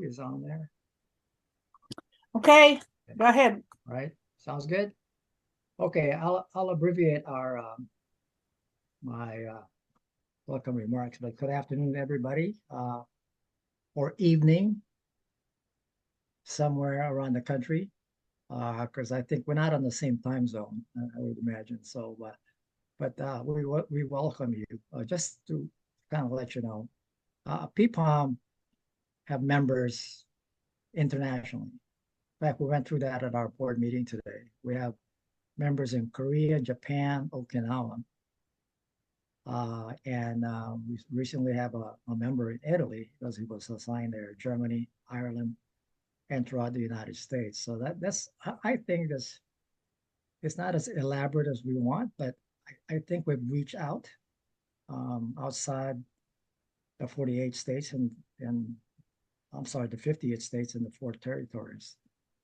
is on there. Okay, go ahead. Right? Sounds good. Okay, I'll abbreviate our my welcome remarks, but good afternoon, everybody, or evening, somewhere around the country, because I think we're not on the same time zone, I would imagine. So, we welcome you. Just to kind of let you know, PPOM have members internationally. In fact, we went through that at our board meeting today. We have members in Korea, Japan, Okinawa. We recently have a member in Italy because he was assigned there, Germany, Ireland, and throughout the United States. So that's I think this it's not as elaborate as we want, but I think we've reached out outside the 48 states and I'm sorry, the 58 states and the 4 territories.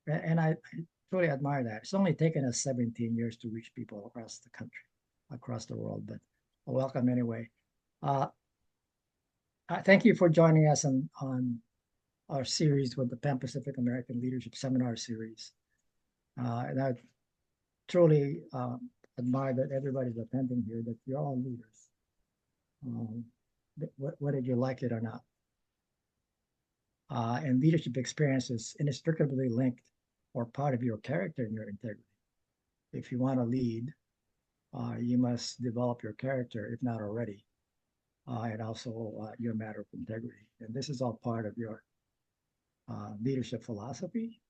And I truly admire that. It's only taken us 17 years to reach people across the country, across the world, but welcome anyway. Thank you for joining us on our series with the Pan Pacific American Leadership Seminar Series. And I truly admire that everybody's attending here, that you're all leaders, whether you like it or not. And leadership experience is inextricably linked or part of your character and your integrity. If you want to lead, you must develop your character, if not already, and also your matter of integrity. And this is all part of your leadership philosophy,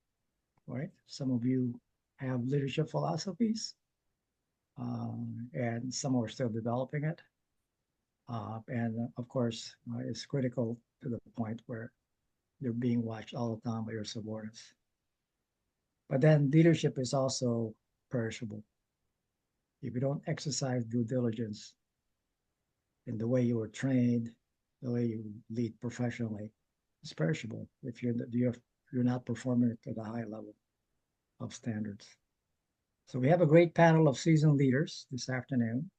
right? Some of you have leadership philosophies, and some are still developing it. And of course, it's critical to the point where you're being watched all the time by your subordinates. But then leadership is also perishable. If you don't exercise due diligence in the way you were trained, the way you lead professionally, it's perishable if you're not performing at a high level of standards. So we have a great panel of seasoned leaders this afternoon.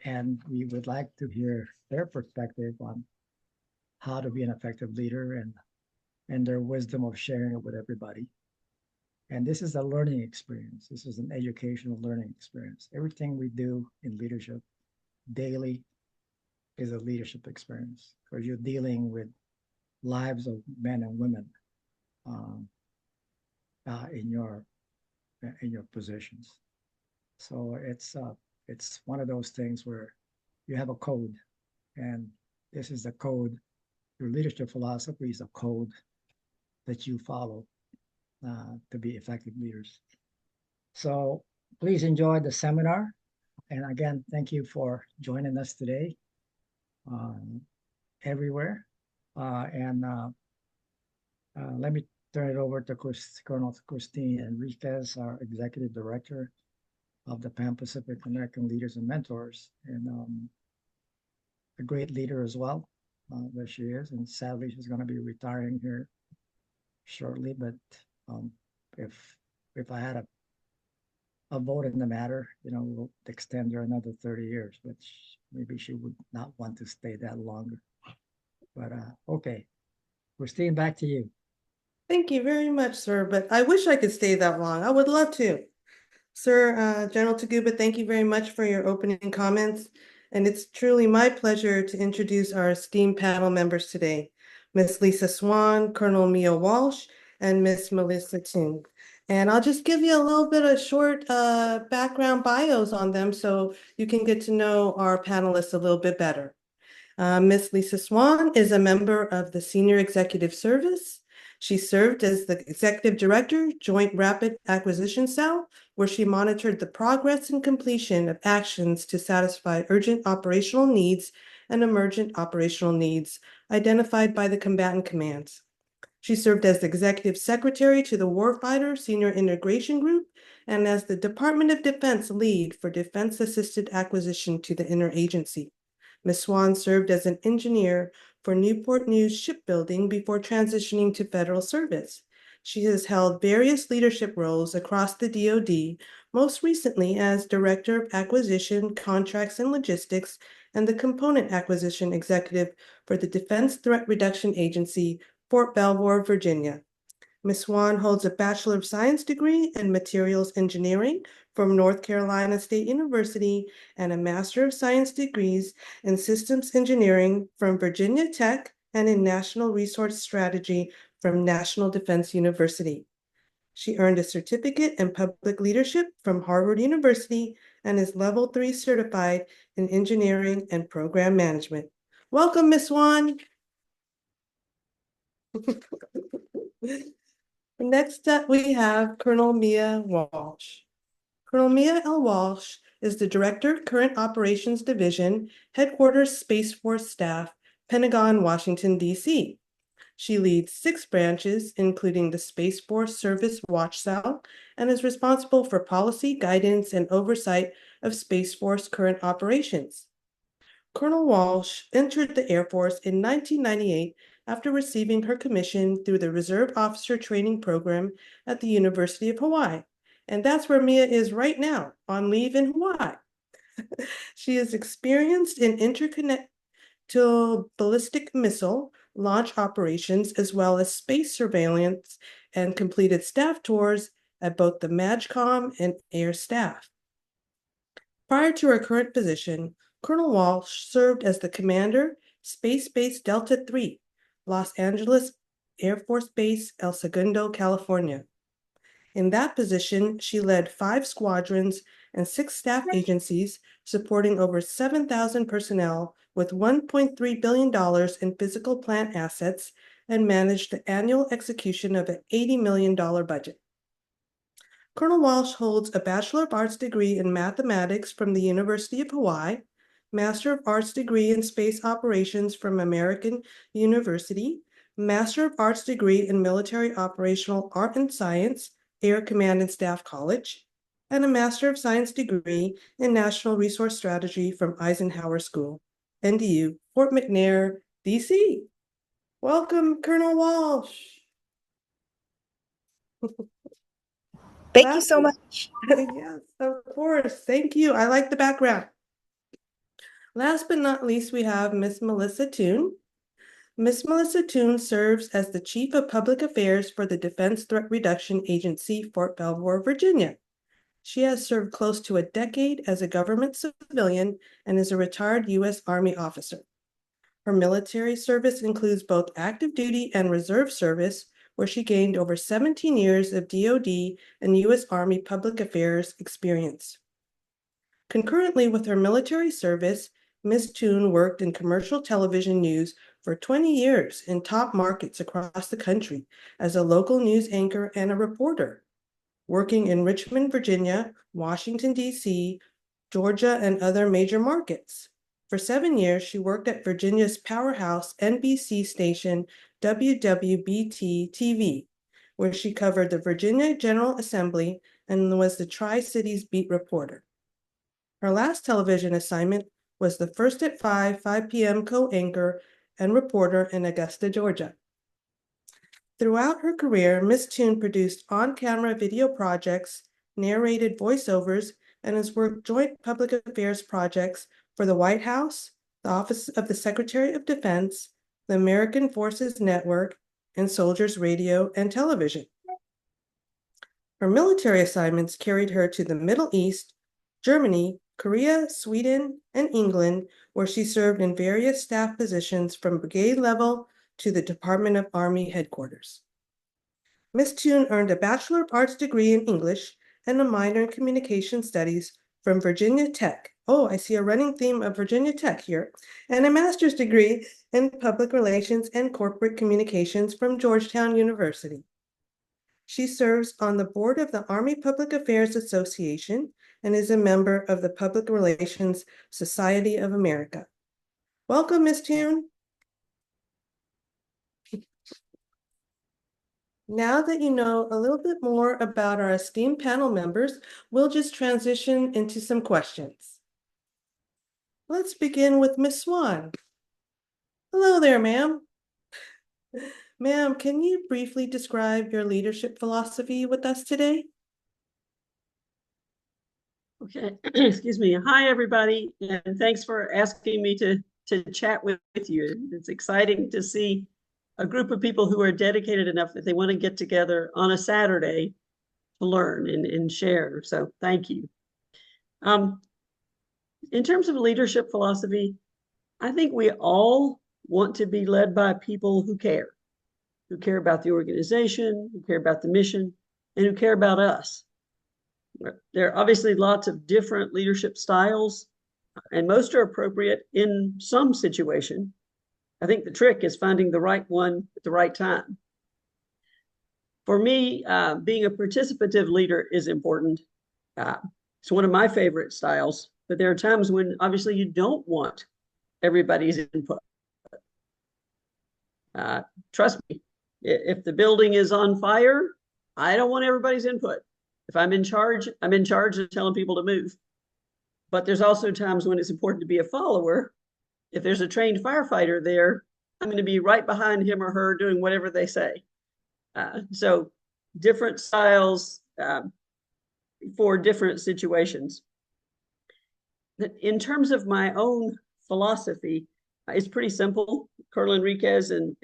And we would like to hear their perspective on how to be an effective leader and their wisdom of sharing it with everybody. And this is a learning experience. This is an educational learning experience. Everything we do in leadership daily is a leadership experience because you're dealing with lives of men and women in your positions. So it's one of those things where you have a code, and this is the code. Your leadership philosophy is a code that you follow to be effective leaders. So please enjoy the seminar. And again, thank you for joining us today everywhere. Let me turn it over to Colonel Christine Enriquez, our Executive Director of the Pan Pacific American Leaders and Mentors, and a great leader as well. There she is, and sadly she's going to be retiring here shortly. But if I had a vote in the matter, we'll extend her another 30 years, but maybe she would not want to stay that longer. But okay, Christine, back to you. Thank you very much, sir. But I wish I could stay that long. I would love to. Sir, General Taguba, thank you very much for your opening comments. And it's truly my pleasure to introduce our esteemed panel members today, Ms. Lisa Swan, Colonel Mia Walsh, and Ms. Melissa Ting. And I'll just give you a little bit of short background bios on them so you can get to know our panelists a little bit better. Ms. Lisa Swan is a member of the Senior Executive Service. She served as the Executive Director, Joint Rapid Acquisition Cell, where she monitored the progress and completion of actions to satisfy urgent operational needs and emergent operational needs identified by the combatant commands. She served as the Executive Secretary to the Warfighter Senior Integration Group and as the Department of Defense lead for Defense-Assisted Acquisition to the Interagency. Ms. Swan served as an engineer for Newport News Shipbuilding before transitioning to federal service. She has held various leadership roles across the DoD, most recently as Director of Acquisition, Contracts, and Logistics and the Component Acquisition Executive for the Defense Threat Reduction Agency, Fort Belvoir, Virginia. Ms. Swan holds a Bachelor of Science degree in Materials Engineering from North Carolina State University and a Master of Science degrees in Systems Engineering from Virginia Tech and in National Resource Strategy from National Defense University. She earned a certificate in public leadership from Harvard University and is Level 3 certified in engineering and program management. Welcome, Ms. Swan. Next up, we have Colonel Mia Walsh. Colonel Mia L. Walsh is the Director, Current Operations Division, Headquarters Space Force Staff, Pentagon, Washington, D.C. She leads 6 branches, including the Space Force Service Watch Cell, and is responsible for policy, guidance, and oversight of Space Force current operations. Colonel Walsh entered the Air Force in 1998 after receiving her commission through the Reserve Officer Training Program at the University of Hawaii. And that's where Mia is right now, on leave in Hawaii. She is experienced in intercontinental ballistic missile launch operations, as well as space surveillance, and completed staff tours at both the MAGCOM and Air Staff. Prior to her current position, Colonel Walsh served as the commander, Space Base Delta III, Los Angeles Air Force Base, El Segundo, California. In that position, she led 5 squadrons and 6 staff agencies, supporting over 7,000 personnel with $1.3 billion in physical plant assets, and managed the annual execution of an $80 million budget. Colonel Walsh holds a Bachelor of Arts degree in mathematics from the University of Hawaii, Master of Arts degree in space operations from American University, Master of Arts degree in military operational art and science, Air Command and Staff College, and a Master of Science degree in National Resource Strategy from Eisenhower School, NDU, Fort McNair, DC. Welcome, Colonel Walsh. Thank you so much. Yes, of course. Thank you. I like the background. Last but not least, we have Miss Melissa Toon. Miss Melissa Toon serves as the Chief of Public Affairs for the Defense Threat Reduction Agency, Fort Belvoir, Virginia. She has served close to a decade as a government civilian and is a retired U.S. Army officer. Her military service includes both active duty and reserve service, where she gained over 17 years of DoD and U.S. Army public affairs experience. Concurrently with her military service, Ms. Toon worked in commercial television news for 20 years in top markets across the country as a local news anchor and a reporter, working in Richmond, Virginia, Washington, D.C., Georgia, and other major markets. For 7 years, she worked at Virginia's powerhouse NBC station WWBT-TV, where she covered the Virginia General Assembly and was the Tri-Cities beat reporter. Her last television assignment was the First at 5 p.m. co-anchor and reporter in Augusta, Georgia. Throughout her career, Ms. Toon produced on-camera video projects, narrated voiceovers, and has worked joint public affairs projects for the White House, the Office of the Secretary of Defense, the American Forces Network, and Soldiers Radio and Television. Her military assignments carried her to the Middle East, Germany, Korea, Sweden, and England, where she served in various staff positions from brigade level to the Department of Army headquarters. Ms. Toon earned a Bachelor of Arts degree in English and a minor in Communication Studies from Virginia Tech. Oh, I see a running theme of Virginia Tech here, and a master's degree in Public Relations and Corporate Communications from Georgetown University. She serves on the board of the Army Public Affairs Association and is a member of the Public Relations Society of America. Welcome, Ms. Toon. Now that you know a little bit more about our esteemed panel members, we'll just transition into some questions. Let's begin with Ms. Swan. Hello there, ma'am. Ma'am, can you briefly describe your leadership philosophy with us today? Okay, excuse me. Hi, everybody, and thanks for asking me to chat with you. It's exciting to see a group of people who are dedicated enough that they want to get together on a Saturday to learn and share. So thank you. In terms of leadership philosophy, I think we all want to be led by people who care about the organization, who care about the mission, and who care about us. There are obviously lots of different leadership styles, and most are appropriate in some situation. I think the trick is finding the right one at the right time. For me, being a participative leader is important. It's one of my favorite styles, but there are times when obviously you don't want everybody's input. Trust me, if the building is on fire, I don't want everybody's input. If I'm in charge of telling people to move. But there's also times when it's important to be a follower. If there's a trained firefighter there, I'm going to be right behind him or her doing whatever they say. So different styles for different situations. In terms of my own philosophy, it's pretty simple. Colonel Enriquez and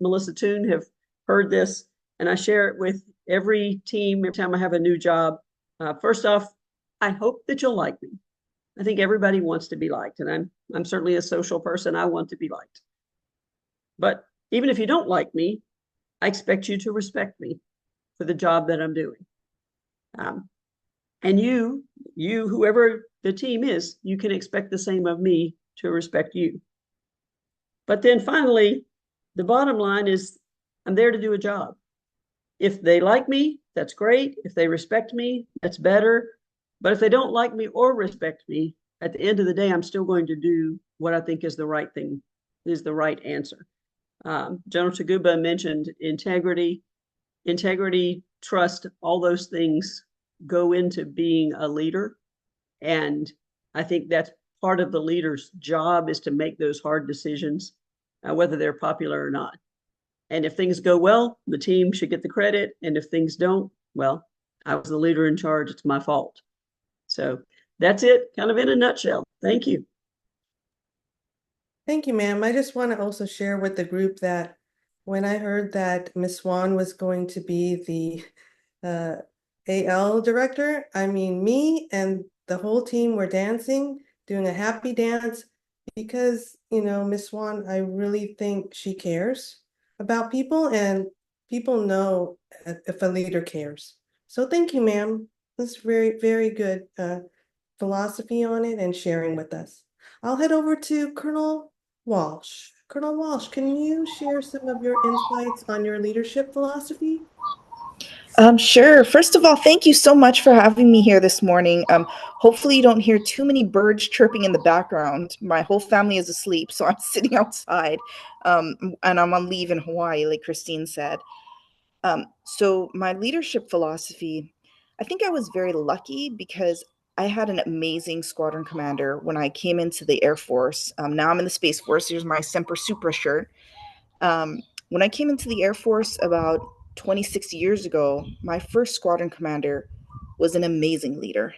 Melissa Toon have heard this, and I share it with every team every time I have a new job. First off, I hope that you'll like me. I think everybody wants to be liked, and I'm certainly a social person. I want to be liked. But even if you don't like me, I expect you to respect me for the job that I'm doing. And you, whoever the team is, you can expect the same of me to respect you. But then finally, the bottom line is I'm there to do a job. If they like me, that's great. If they respect me, that's better. But if they don't like me or respect me, at the end of the day, I'm still going to do what I think is the right thing, is the right answer. General Taguba mentioned integrity, trust, all those things go into being a leader. And I think that's part of the leader's job, is to make those hard decisions, whether they're popular or not. And if things go well, the team should get the credit. And if things don't, well, I was the leader in charge. It's my fault. So that's it, kind of in a nutshell. Thank you. Thank you, ma'am. I just want to also share with the group that when I heard that Ms. Swan was going to be the AL director, I mean, me and the whole team were dancing, doing a happy dance, because, you know, Ms. Swan, I really think she cares about people, and people know if a leader cares. So thank you, ma'am. That's very, very good philosophy on it and sharing with us. I'll head over to Colonel Walsh. Colonel Walsh, can you share some of your insights on your leadership philosophy? Sure. First of all, thank you so much for having me here this morning. Hopefully you don't hear too many birds chirping in the background. My whole family is asleep, so I'm sitting outside, and I'm on leave in Hawaii, like Christine said. So my leadership philosophy, I think I was very lucky because I had an amazing squadron commander when I came into the Air Force. Now I'm in the Space Force. Here's my Semper Supra shirt. When I came into the Air Force about 26 years ago, my first squadron commander was an amazing leader.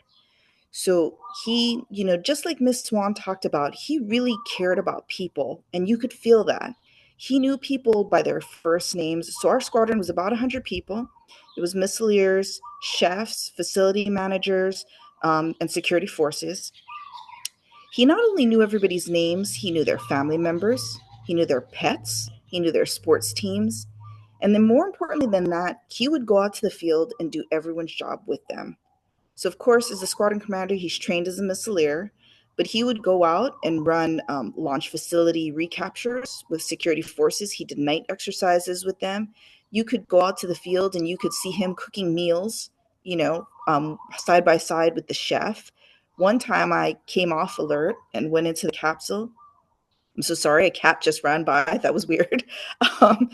So he, just like Miss Swan talked about, he really cared about people, and you could feel that. He knew people by their first names. So our squadron was about 100 people. It was missileers, chefs, facility managers, and security forces. He not only knew everybody's names, he knew their family members, he knew their pets, he knew their sports teams. And then, more importantly than that, he would go out to the field and do everyone's job with them. So, of course, as a squadron commander, he's trained as a missileer, but he would go out and run launch facility recaptures with security forces. He did night exercises with them. You could go out to the field and you could see him cooking meals, side by side with the chef. One time I came off alert and went into the capsule. I'm so sorry, a cat just ran by. That was weird. Um,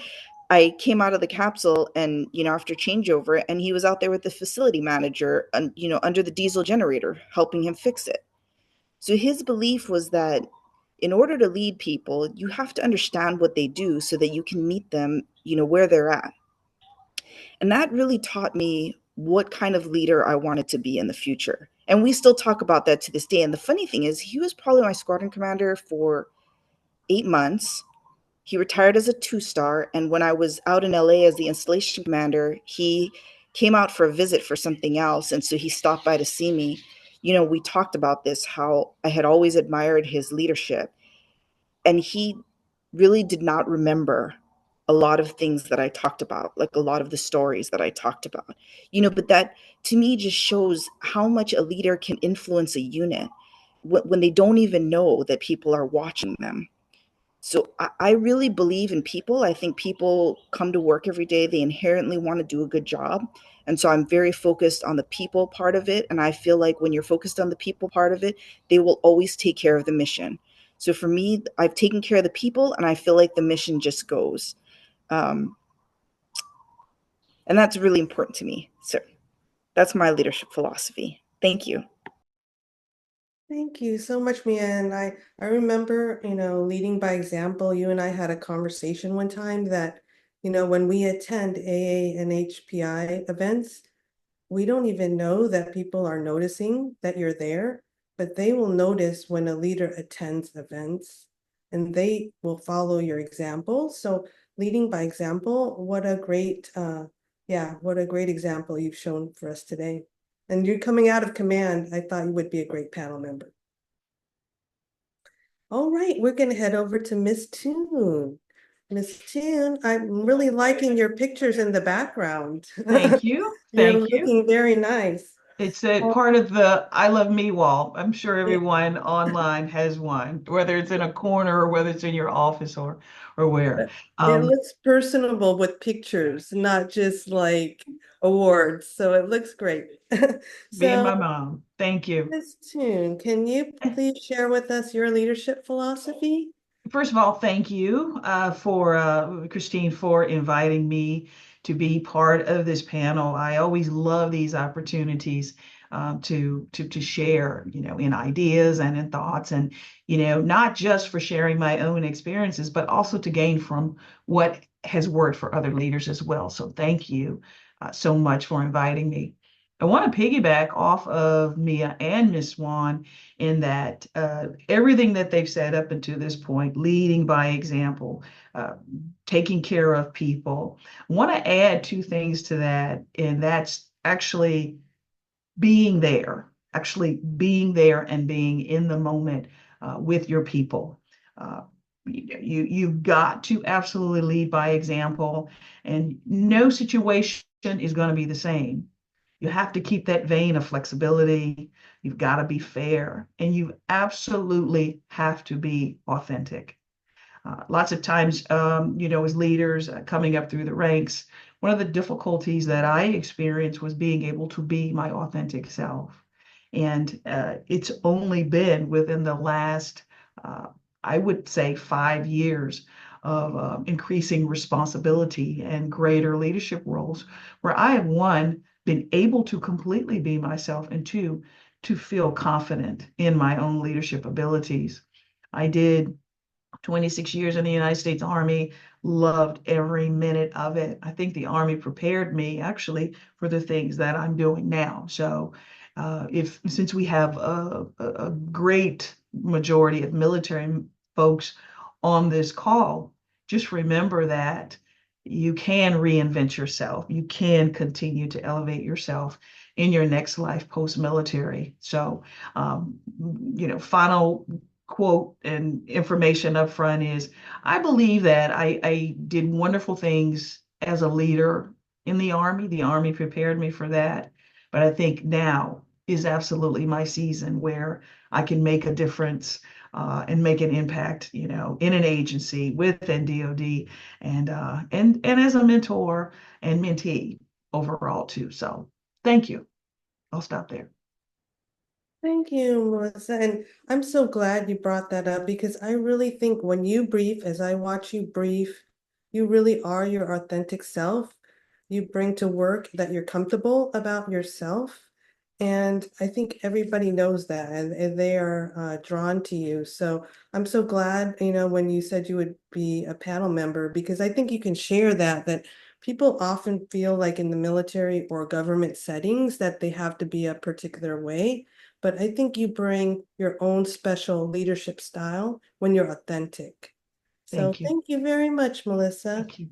I came out of the capsule and, after changeover, and he was out there with the facility manager, and, under the diesel generator, helping him fix it. So his belief was that in order to lead people, you have to understand what they do so that you can meet them, where they're at. And that really taught me what kind of leader I wanted to be in the future. And we still talk about that to this day. And the funny thing is, he was probably my squadron commander for 8 months. He retired as a 2-star. And when I was out in LA as the installation commander, he came out for a visit for something else. And so he stopped by to see me. You know, we talked about this, how I had always admired his leadership. And he really did not remember a lot of things that I talked about, like a lot of the stories that I talked about, you know, but that to me just shows how much a leader can influence a unit when they don't even know that people are watching them. So I really believe in people. I think people come to work every day, they inherently want to do a good job. And so I'm very focused on the people part of it. And I feel like when you're focused on the people part of it, they will always take care of the mission. So for me, I've taken care of the people and I feel like the mission just goes. Um, and that's really important to me. So that's my leadership philosophy. Thank you. Thank you so much, Mia. And I remember, leading by example. You and I had a conversation one time that, when we attend AA and HPI events, we don't even know that people are noticing that you're there, but they will notice when a leader attends events and they will follow your example. So leading by example, what a great example you've shown for us today. And you're coming out of command. I thought you would be a great panel member. All right, we're going to head over to Miss Toon. Miss Toon, I'm really liking your pictures in the background. Thank you. You're Thank you. looking very nice. It's a part of the I Love Me wall. I'm sure Yeah. everyone online has one, whether it's in a corner or whether it's in your office or where. It looks personable with pictures, not just like awards. So it looks great. Being my So, mom. Thank you. Ms. Toon, can you please share with us your leadership philosophy? First of all, thank you for Christine for inviting me to be part of this panel. I always love these opportunities to share, in ideas and in thoughts, and not just for sharing my own experiences, but also to gain from what has worked for other leaders as well. So thank you so much for inviting me. I want to piggyback off of Mia and Miss Swan in that everything that they've said up until this point, leading by example, taking care of people. I want to add 2 things to that, and that's actually being there and being in the moment with your people. You've got to absolutely lead by example, and no situation is going to be the same. You have to keep that vein of flexibility. You've got to be fair, and you absolutely have to be authentic. Lots of times, as leaders coming up through the ranks, one of the difficulties that I experienced was being able to be my authentic self. And it's only been within the last, I would say, 5 years of increasing responsibility and greater leadership roles where I have, one, been able to completely be myself, and 2, to feel confident in my own leadership abilities. I did 26 years in the United States Army, loved every minute of it. I think the Army prepared me actually for the things that I'm doing now. So since we have a great majority of military folks on this call, just remember that you can reinvent yourself. You can continue to elevate yourself in your next life post-military. So, final quote and information up front is, I believe that I did wonderful things as a leader in the Army. The Army prepared me for that. But I think now is absolutely my season where I can make a difference and make an impact, in an agency within DoD and as a mentor and mentee overall too. So thank you. I'll stop there. Thank you, Melissa. And I'm so glad you brought that up because I really think when you brief, as I watch you brief, you really are your authentic self. You bring to work that you're comfortable about yourself. And I think everybody knows that and they are drawn to you. So I'm so glad, when you said you would be a panel member, because I think you can share that people often feel like in the military or government settings that they have to be a particular way. but I think you bring your own special leadership style when you're authentic. So Thank you. thank you very much, Melissa. Thank you.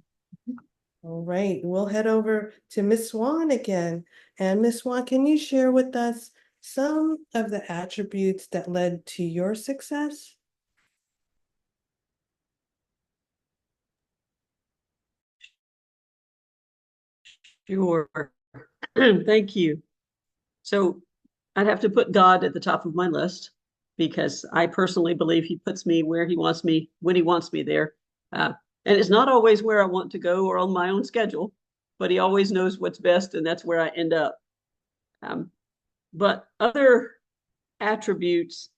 All right, we'll head over to Miss Swan again. And Miss Swan, can you share with us some of the attributes that led to your success? Sure. Thank you. So I'd have to put God at the top of my list because I personally believe he puts me where he wants me, when he wants me there. And it's not always where I want to go or on my own schedule, but he always knows what's best, and that's where I end up. But other attributes,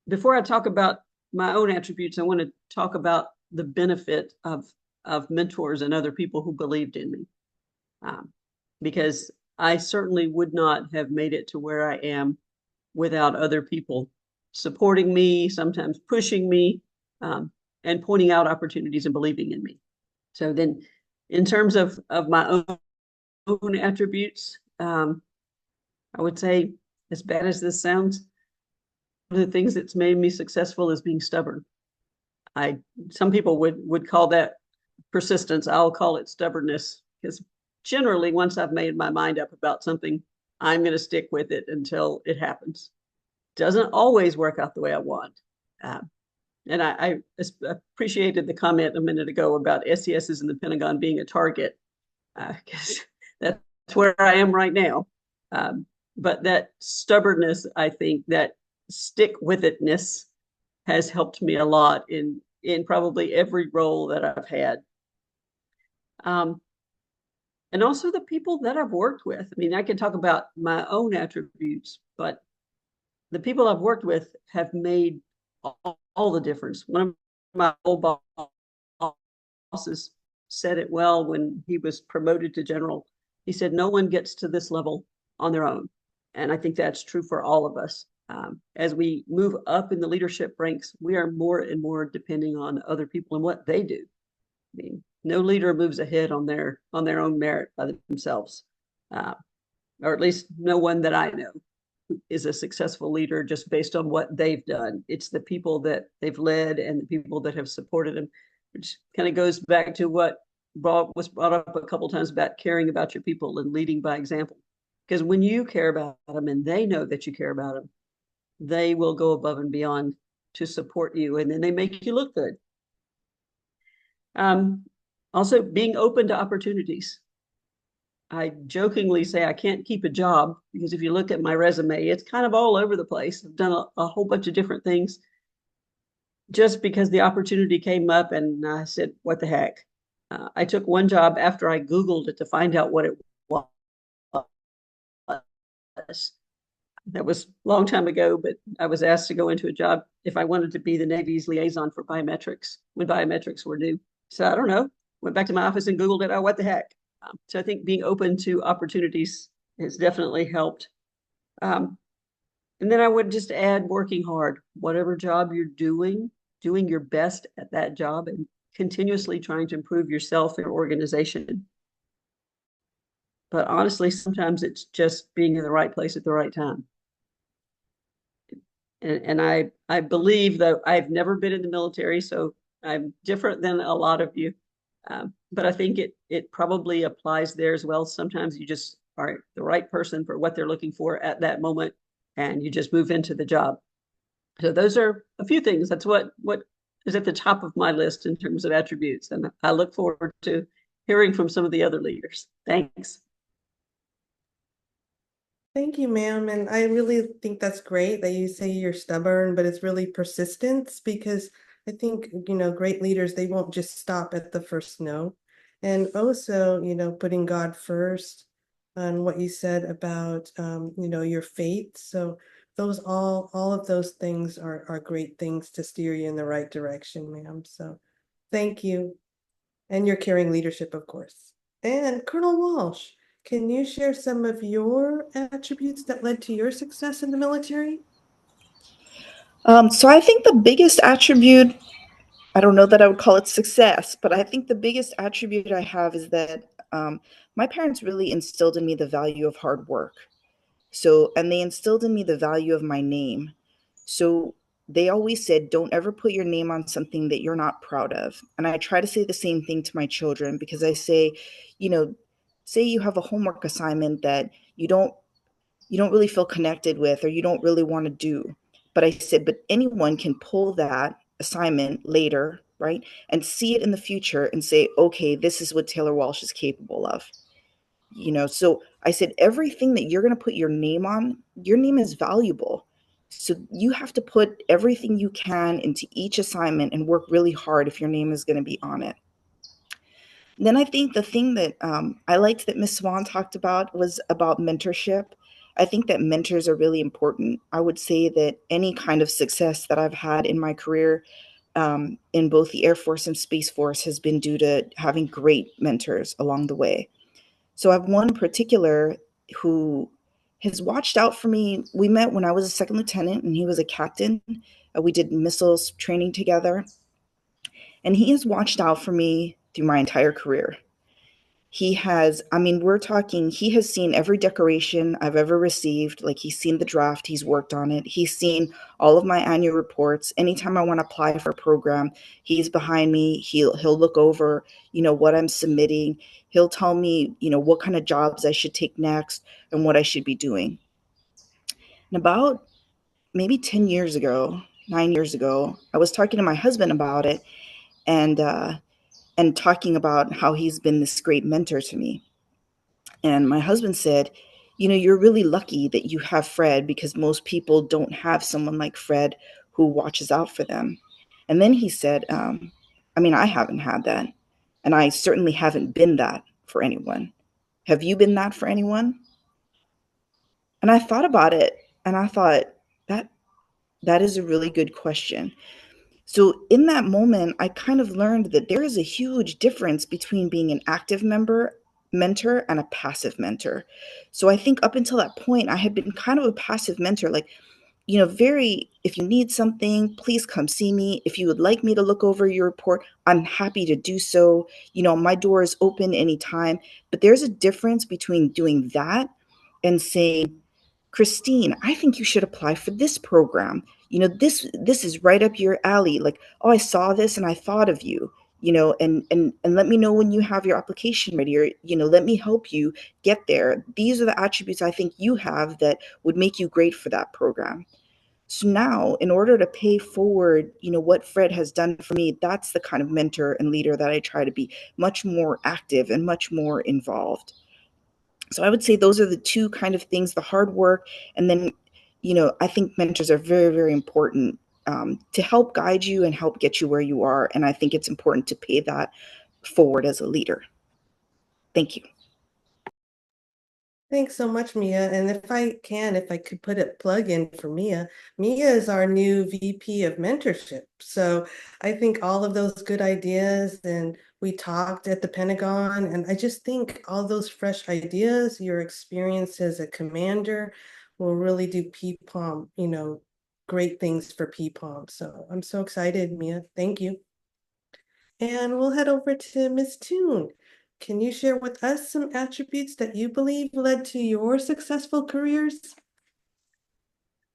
before I talk about my own attributes, I want to talk about the benefit of mentors and other people who believed in me. Because I certainly would not have made it to where I am without other people supporting me, sometimes pushing me, and pointing out opportunities and believing in me. So then in terms of my own attributes, I would say, as bad as this sounds, one of the things that's made me successful is being stubborn. Some people would call that persistence. I'll call it stubbornness, because generally once I've made my mind up about something, I'm going to stick with it until it happens. Doesn't always work out the way I want. And I appreciated the comment a minute ago about SESs in the Pentagon being a target, because that's where I am right now. But that stubbornness, I think that stick with itness has helped me a lot in probably every role that I've had. And also the people that I've worked with. I mean, I can talk about my own attributes, but the people I've worked with have made all the difference. One of my old bosses said it well when he was promoted to general. He said, no one gets to this level on their own. And I think that's true for all of us. As we move up in the leadership ranks, we are more and more depending on other people and what they do. I mean, no leader moves ahead on their own merit by themselves, or at least no one that I know is a successful leader just based on what they've done. It's the people that they've led and the people that have supported them, which kind of goes back to what was brought up a couple of times about caring about your people and leading by example. Because when you care about them and they know that you care about them, they will go above and beyond to support you, and then they make you look good. Also, being open to opportunities. I jokingly say I can't keep a job because if you look at my resume, it's kind of all over the place. I've done a whole bunch of different things just because the opportunity came up and I said, what the heck? I took one job after I Googled it to find out what it was. That was a long time ago, but I was asked to go into a job if I wanted to be the Navy's liaison for biometrics when biometrics were due. So I don't know, went back to my office and Googled it. Oh, what the heck? So I think being open to opportunities has definitely helped. And then I would just add working hard, whatever job you're doing your best at that job and continuously trying to improve yourself and your organization. But honestly, sometimes it's just being in the right place at the right time. And I believe that I've never been in the military, so I'm different than a lot of you. But I think it probably applies there as well. Sometimes you just are the right person for what they're looking for at that moment, and you just move into the job. So those are a few things. That's what is at the top of my list in terms of attributes. And I look forward to hearing from some of the other leaders. Thanks. Thank you, ma'am. And I really think that's great that you say you're stubborn, but it's really persistence, because I think, great leaders, they won't just stop at the first no. And also, putting God first on what you said about, your faith. So those all of those things are great things to steer you in the right direction, ma'am. So thank you. And your caring leadership, of course. And Colonel Walsh, can you share some of your attributes that led to your success in the military? So I think the biggest attribute, I don't know that I would call it success, but I think the biggest attribute I have is that my parents really instilled in me the value of hard work. So, and they instilled in me the value of my name. So they always said, don't ever put your name on something that you're not proud of. And I try to say the same thing to my children, because I say, you know, say you have a homework assignment that you don't really feel connected with, or you don't really want to do. But I said, but anyone can pull that assignment later, right? And see it in the future and say, okay, this is what Taylor Walsh is capable of. So I said, everything that you're going to put your name on, your name is valuable. So you have to put everything you can into each assignment and work really hard if your name is going to be on it. Then I think the thing that I liked that Miss Swan talked about was about mentorship. I think that mentors are really important. I would say that any kind of success that I've had in my career, in both the Air Force and Space Force, has been due to having great mentors along the way. So I have one in particular who has watched out for me. We met when I was a second lieutenant and he was a captain. We did missiles training together. And he has watched out for me through my entire career. He has, I mean, we're talking, he has seen every decoration I've ever received. Like, he's seen the draft, he's worked on it. He's seen all of my annual reports. Anytime I want to apply for a program, he's behind me. He'll look over, what I'm submitting. He'll tell me, what kind of jobs I should take next and what I should be doing. And about maybe 10 years ago, 9 years ago, I was talking to my husband about it, and talking about how he's been this great mentor to me. And my husband said, you're really lucky that you have Fred, because most people don't have someone like Fred who watches out for them. And then he said, I haven't had that. And I certainly haven't been that for anyone. Have you been that for anyone? And I thought about it, and I thought that is a really good question. So in that moment, I kind of learned that there is a huge difference between being an active mentor and a passive mentor. So I think up until that point, I had been kind of a passive mentor, like, if you need something, please come see me. If you would like me to look over your report, I'm happy to do so. My door is open anytime. But there's a difference between doing that and saying, Christine, I think you should apply for this program. This is right up your alley. Like, oh, I saw this and I thought of you, and let me know when you have your application ready, or, let me help you get there. These are the attributes I think you have that would make you great for that program. So now, in order to pay forward, what Fred has done for me, that's the kind of mentor and leader that I try to be, much more active and much more involved. So I would say those are the two kind of things: the hard work, and then, I think mentors are very, very important, to help guide you and help get you where you are. And I think it's important to pay that forward as a leader. Thank you. Thanks so much, Mia. And if I could put a plug in for Mia, Mia is our new VP of mentorship. So I think all of those good ideas, and we talked at the Pentagon, and I just think all those fresh ideas, your experience as a commander, will really do PPOM, great things for PPOM. So I'm so excited, Mia. Thank you. And we'll head over to Ms. Toon. Can you share with us some attributes that you believe led to your successful careers?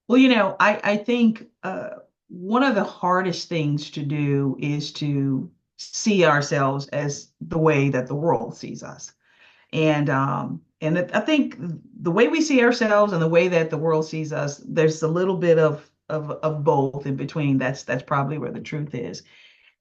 Well, I think one of the hardest things to do is to see ourselves as the way that the world sees us. And I think the way we see ourselves and the way that the world sees us, there's a little bit of both in between. That's probably where the truth is.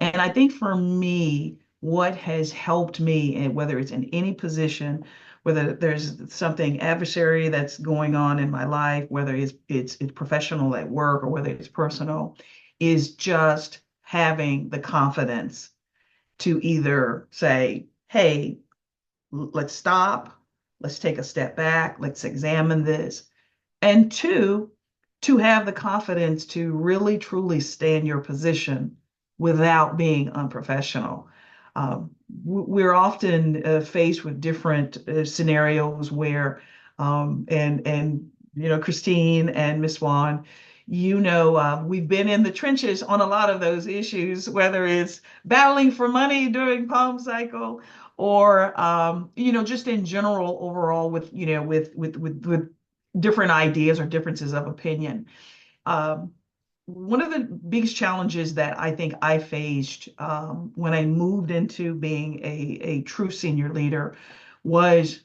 And I think for me, what has helped me, and whether it's in any position, whether there's something adversary that's going on in my life, whether it's professional at work or whether it's personal, is just having the confidence to either say, hey, let's stop, let's take a step back, let's examine this. And two, to have the confidence to really truly stay in your position without being unprofessional. We're often faced with different scenarios where, Christine and Ms. Swan, we've been in the trenches on a lot of those issues, whether it's battling for money during Palm Cycle, or just in general overall with different ideas or differences of opinion. One of the biggest challenges that I think I faced when I moved into being a true senior leader was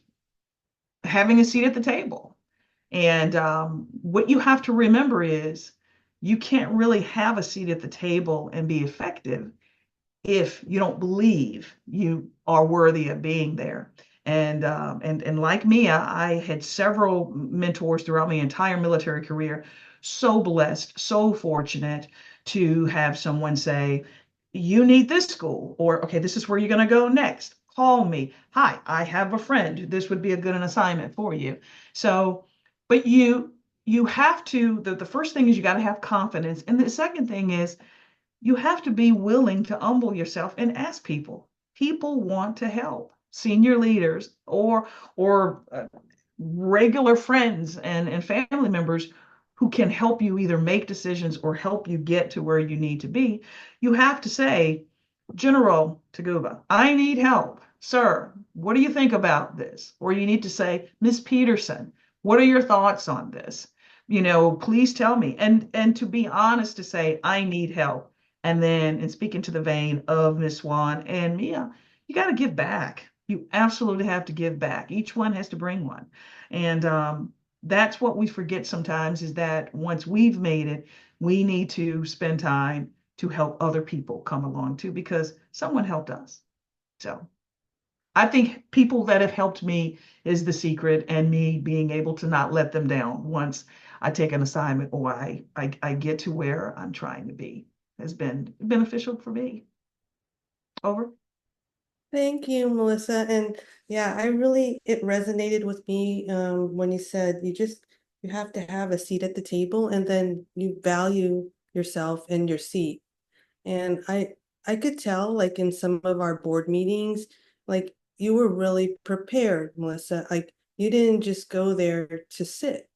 having a seat at the table. And what you have to remember is you can't really have a seat at the table and be effective if you don't believe you are worthy of being there. And like me, I had several mentors throughout my entire military career. So blessed, so fortunate to have someone say, you need this school, or okay, this is where you're going to go next. Call me. Hi, I have a friend. This would be a good an assignment for you. So, but you have to, the first thing is you got to have confidence. And the second thing is you have to be willing to humble yourself and ask people. People want to help. Senior leaders or regular friends and family members who can help you either make decisions or help you get to where you need to be. You have to say, General Taguba, I need help. Sir, what do you think about this? Or you need to say, Miss Peterson, what are your thoughts on this? Please tell me. And to be honest, to say, I need help. And then, in speaking to the vein of Miss Swan and Mia, you got to give back. You absolutely have to give back. Each one has to bring one. And that's what we forget sometimes, is that once we've made it, we need to spend time to help other people come along too, because someone helped us. So I think people that have helped me is the secret, and me being able to not let them down once I take an assignment or I get to where I'm trying to be has been beneficial for me. Over. Thank you, Melissa. And yeah, it resonated with me when you said you have to have a seat at the table, and then you value yourself and your seat. And I could tell, like in some of our board meetings, like you were really prepared, Melissa. Like you didn't just go there to sit.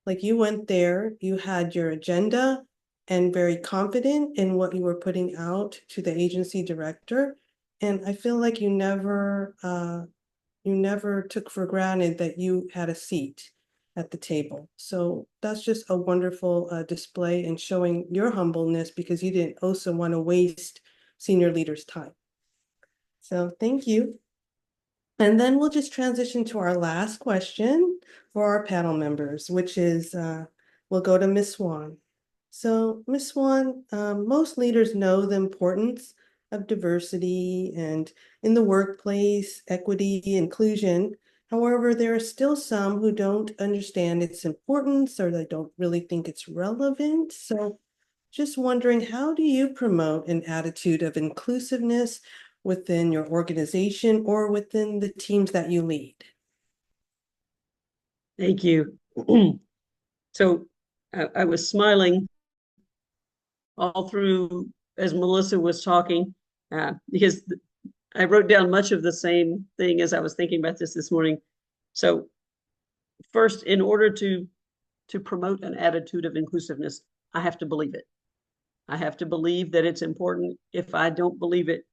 Like you went there, you had your agenda and very confident in what you were putting out to the agency director. And I feel like you never took for granted that you had a seat at the table. So that's just a wonderful display and showing your humbleness, because you didn't also want to waste senior leaders' time. So thank you. And then we'll just transition to our last question for our panel members, which is, we'll go to Ms. Swan. So Ms. Swan, most leaders know the importance of diversity and in the workplace, equity, inclusion. However, there are still some who don't understand its importance, or they don't really think it's relevant. So just wondering, how do you promote an attitude of inclusiveness within your organization or within the teams that you lead? Thank you. So I was smiling all through as Melissa was talking, because I wrote down much of the same thing as I was thinking about this morning. So first, in order to promote an attitude of inclusiveness, I have to believe it. I have to believe that it's important. If I don't believe it,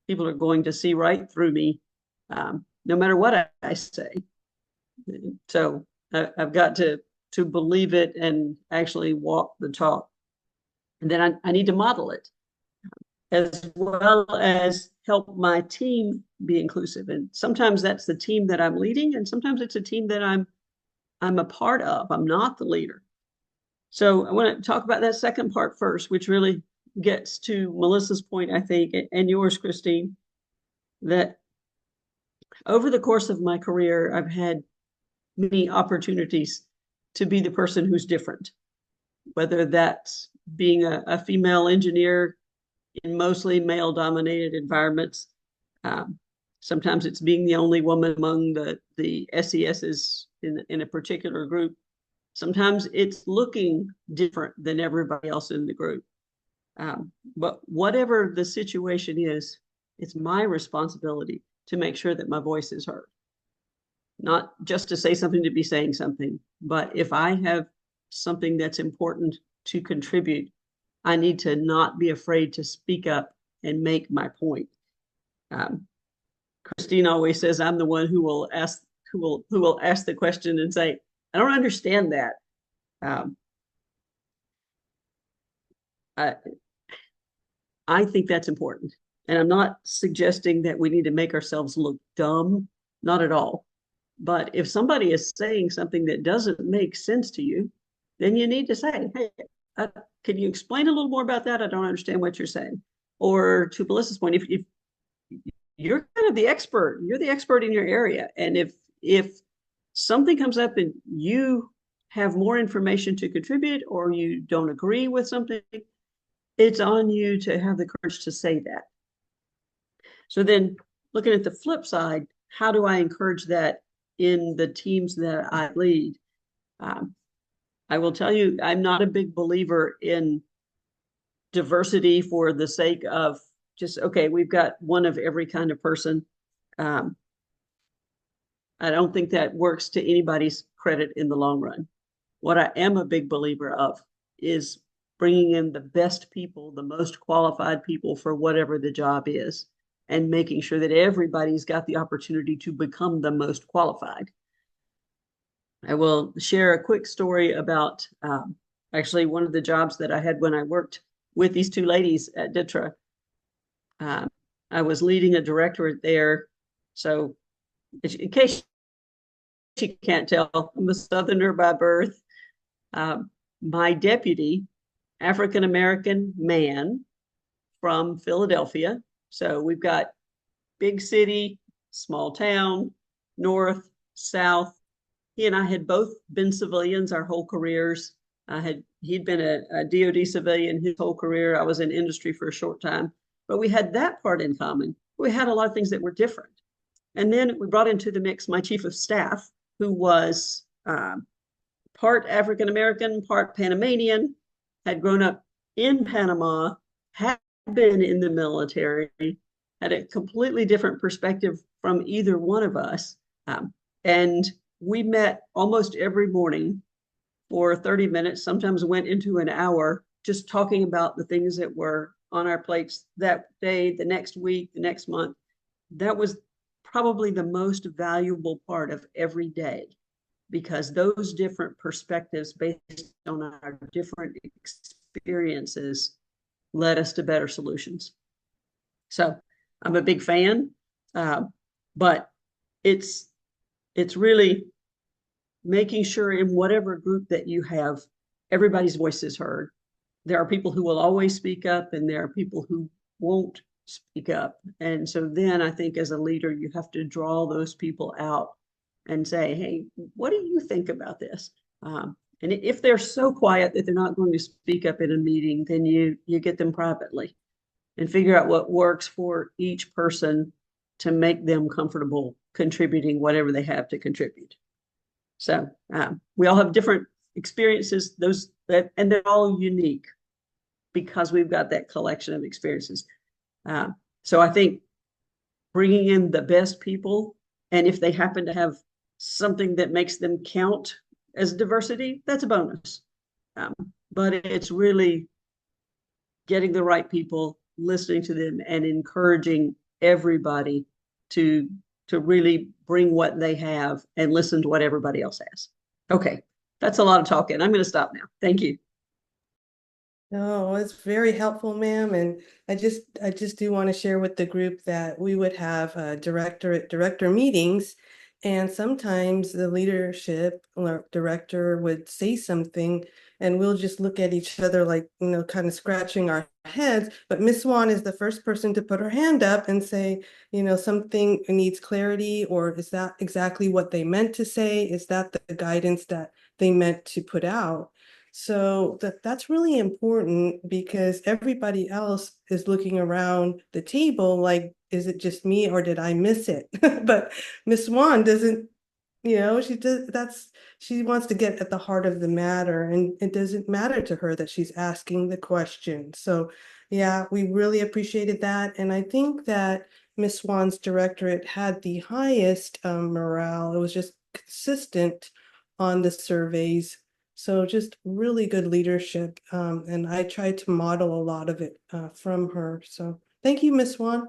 people are going to see right through me, no matter what I say. So I've got to believe it and actually walk the talk. And then I need to model it, as well as help my team be inclusive. And sometimes that's the team that I'm leading, and sometimes it's a team that I'm a part of. I'm not the leader. So I want to talk about that second part first, which really gets to Melissa's point, I think, and yours, Christine, that over the course of my career, I've had many opportunities to be the person who's different, whether that's being a female engineer in mostly male-dominated environments. Sometimes it's being the only woman among the SESs in a particular group. Sometimes it's looking different than everybody else in the group. But whatever the situation is, it's my responsibility to make sure that my voice is heard. Not just to say something to be saying something, but if I have something that's important to contribute, I need to not be afraid to speak up and make my point. Christine always says I'm the one who will ask the question and say, I don't understand that. I think that's important. And I'm not suggesting that we need to make ourselves look dumb, not at all. But if somebody is saying something that doesn't make sense to you, then you need to say, hey, can you explain a little more about that? I don't understand what you're saying. Or to Melissa's point, if you're kind of the expert, you're the expert in your area. And if something comes up and you have more information to contribute or you don't agree with something, it's on you to have the courage to say that. So then looking at the flip side, how do I encourage that in the teams that I lead? I will tell you, I'm not a big believer in diversity for the sake of just, okay, we've got one of every kind of person. I don't think that works to anybody's credit in the long run. What I am a big believer of is bringing in the best people, the most qualified people for whatever the job is, and making sure that everybody's got the opportunity to become the most qualified. I will share a quick story about actually one of the jobs that I had when I worked with these two ladies at DTRA. I was leading a directorate there. So in case you can't tell, I'm a Southerner by birth. My deputy, African-American man from Philadelphia. So we've got big city, small town, north, south. He and I had both been civilians our whole careers. He'd been a DOD civilian his whole career. I was in industry for a short time, but we had that part in common. We had a lot of things that were different. And then we brought into the mix my chief of staff, who was part African-American, part Panamanian, had grown up in Panama, had been in the military, had a completely different perspective from either one of us. And we met almost every morning for 30 minutes, sometimes went into an hour, just talking about the things that were on our plates that day, the next week, the next month. That was probably the most valuable part of every day, because those different perspectives based on our different experiences led us to better solutions. So I'm a big fan, but it's really making sure in whatever group that you have, everybody's voice is heard. There are people who will always speak up, and there are people who won't speak up. And so then I think as a leader, you have to draw those people out and say, hey, what do you think about this? And if they're so quiet that they're not going to speak up in a meeting, then you get them privately and figure out what works for each person to make them comfortable contributing whatever they have to contribute. So we all have different experiences, and they're all unique because we've got that collection of experiences. So I think bringing in the best people, and if they happen to have something that makes them count as diversity, that's a bonus. But it's really getting the right people, listening to them, and encouraging everybody to really bring what they have and listen to what everybody else has. Okay, that's a lot of talking. I'm going to stop now. Thank you. No, it's very helpful, ma'am. And I just do want to share with the group that we would have director meetings, and sometimes the leadership or director would say something and we'll just look at each other like, kind of scratching our heads. But Miss Swan is the first person to put her hand up and say, something needs clarity, or is that exactly what they meant to say? Is that the guidance that they meant to put out? So that's really important, because everybody else is looking around the table like, is it just me or did I miss it? But Miss Swan doesn't, she wants to get at the heart of the matter, and it doesn't matter to her that she's asking the question. So yeah, we really appreciated that. And I think that Miss Swan's directorate had the highest morale. It was just consistent on the surveys. So just really good leadership. And I tried to model a lot of it from her. So thank you, Miss Swan.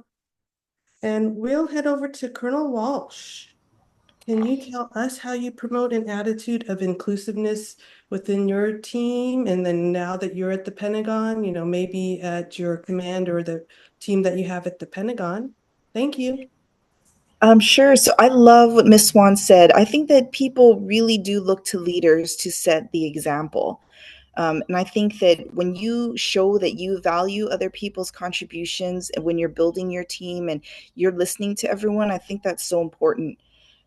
And we'll head over to Colonel Walsh. can you tell us how you promote an attitude of inclusiveness within your team? And then now that you're at the Pentagon, maybe at your command or the team that you have at the Pentagon. Thank you. Sure. So I love what Miss Swan said. I think that people really do look to leaders to set the example. And I think that when you show that you value other people's contributions and when you're building your team and you're listening to everyone, I think that's so important.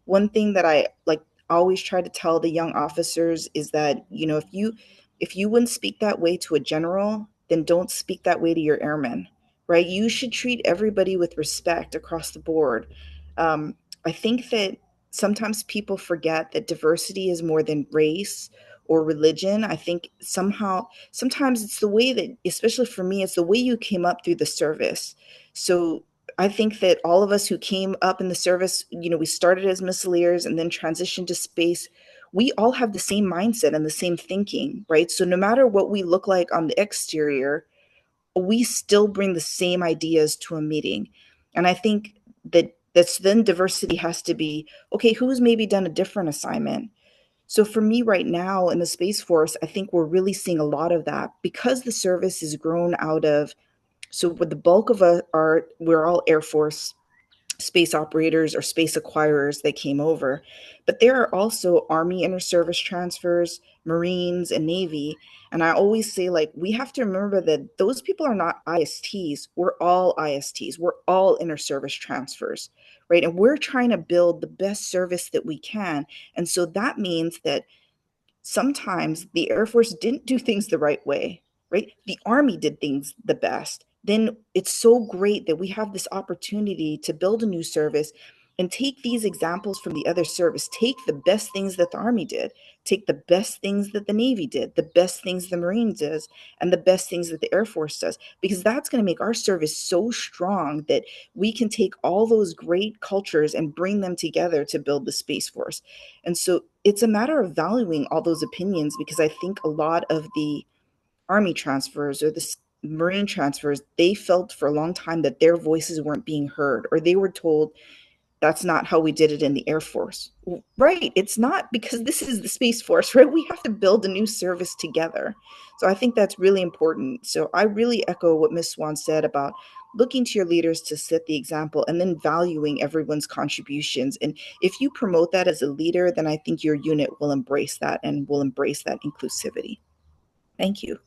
One thing that I like always try to tell the young officers is that, if you wouldn't speak that way to a general, then don't speak that way to your airmen, right? You should treat everybody with respect across the board. I think that sometimes people forget that diversity is more than race or religion. I think sometimes it's the way that, especially for me, it's the way you came up through the service. So I think that all of us who came up in the service, we started as missileers and then transitioned to space. We all have the same mindset and the same thinking, right? So no matter what we look like on the exterior, we still bring the same ideas to a meeting. And I think that's then diversity has to be, okay, who's maybe done a different assignment? So for me right now in the Space Force, I think we're really seeing a lot of that because the service is grown out of, so with the bulk of we're all Air Force space operators or space acquirers that came over. But there are also Army inter-service transfers, Marines, and Navy. And I always say, like, we have to remember that those people are not ISTs. We're all ISTs. We're all inter-service transfers, right? And we're trying to build the best service that we can. And so that means that sometimes the Air Force didn't do things the right way, right? The Army did things the best. Then it's so great that we have this opportunity to build a new service and take these examples from the other service. Take the best things that the Army did, take the best things that the Navy did, the best things the Marines does, and the best things that the Air Force does, because that's going to make our service so strong that we can take all those great cultures and bring them together to build the Space Force. And so it's a matter of valuing all those opinions, because I think a lot of the Army transfers or the Marine transfers, they felt for a long time that their voices weren't being heard, or they were told that's not how we did it in the Air Force. Right. It's not, because this is the Space Force, right? We have to build a new service together. So I think that's really important. So I really echo what Ms. Swan said about looking to your leaders to set the example and then valuing everyone's contributions. And if you promote that as a leader, then I think your unit will embrace that and will embrace that inclusivity. Thank you.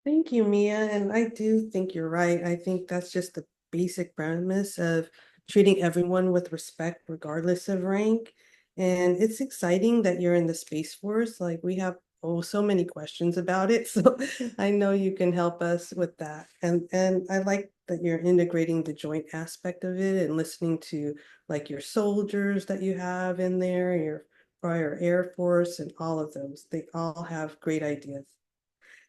Thank you, Mia. And I do think you're right. I think that's just the basic premise of treating everyone with respect, regardless of rank. And it's exciting that you're in the Space Force. Like, we have so many questions about it. So I know you can help us with that. And I like that you're integrating the joint aspect of it and listening to like your soldiers that you have in there, your prior Air Force, and all of those. They all have great ideas.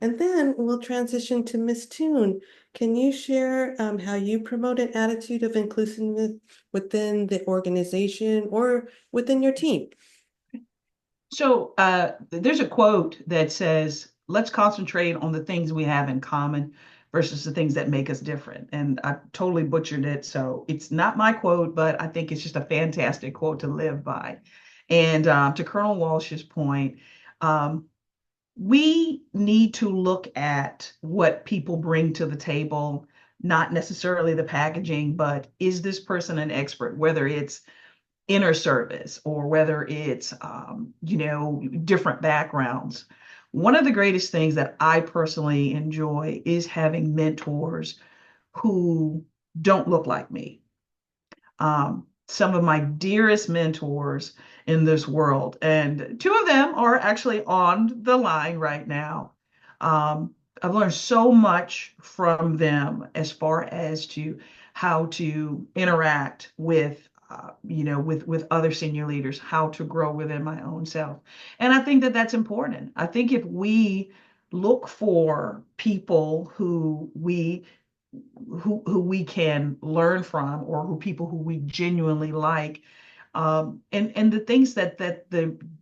And then we'll transition to Miss Toon. Can you share how you promote an attitude of inclusiveness within the organization or within your team? So there's a quote that says, let's concentrate on the things we have in common versus the things that make us different. And I totally butchered it. So it's not my quote, but I think it's just a fantastic quote to live by. And to Colonel Walsh's point, we need to look at what people bring to the table, not necessarily the packaging, but is this person an expert, whether it's inner service or whether it's, different backgrounds. One of the greatest things that I personally enjoy is having mentors who don't look like me. Some of my dearest mentors in this world, and two of them are actually on the line right now. I've learned so much from them as far as to how to interact with with other senior leaders, how to grow within my own self. And I think that that's important. I think if we look for people who we can learn from, or people who we genuinely like, and the things that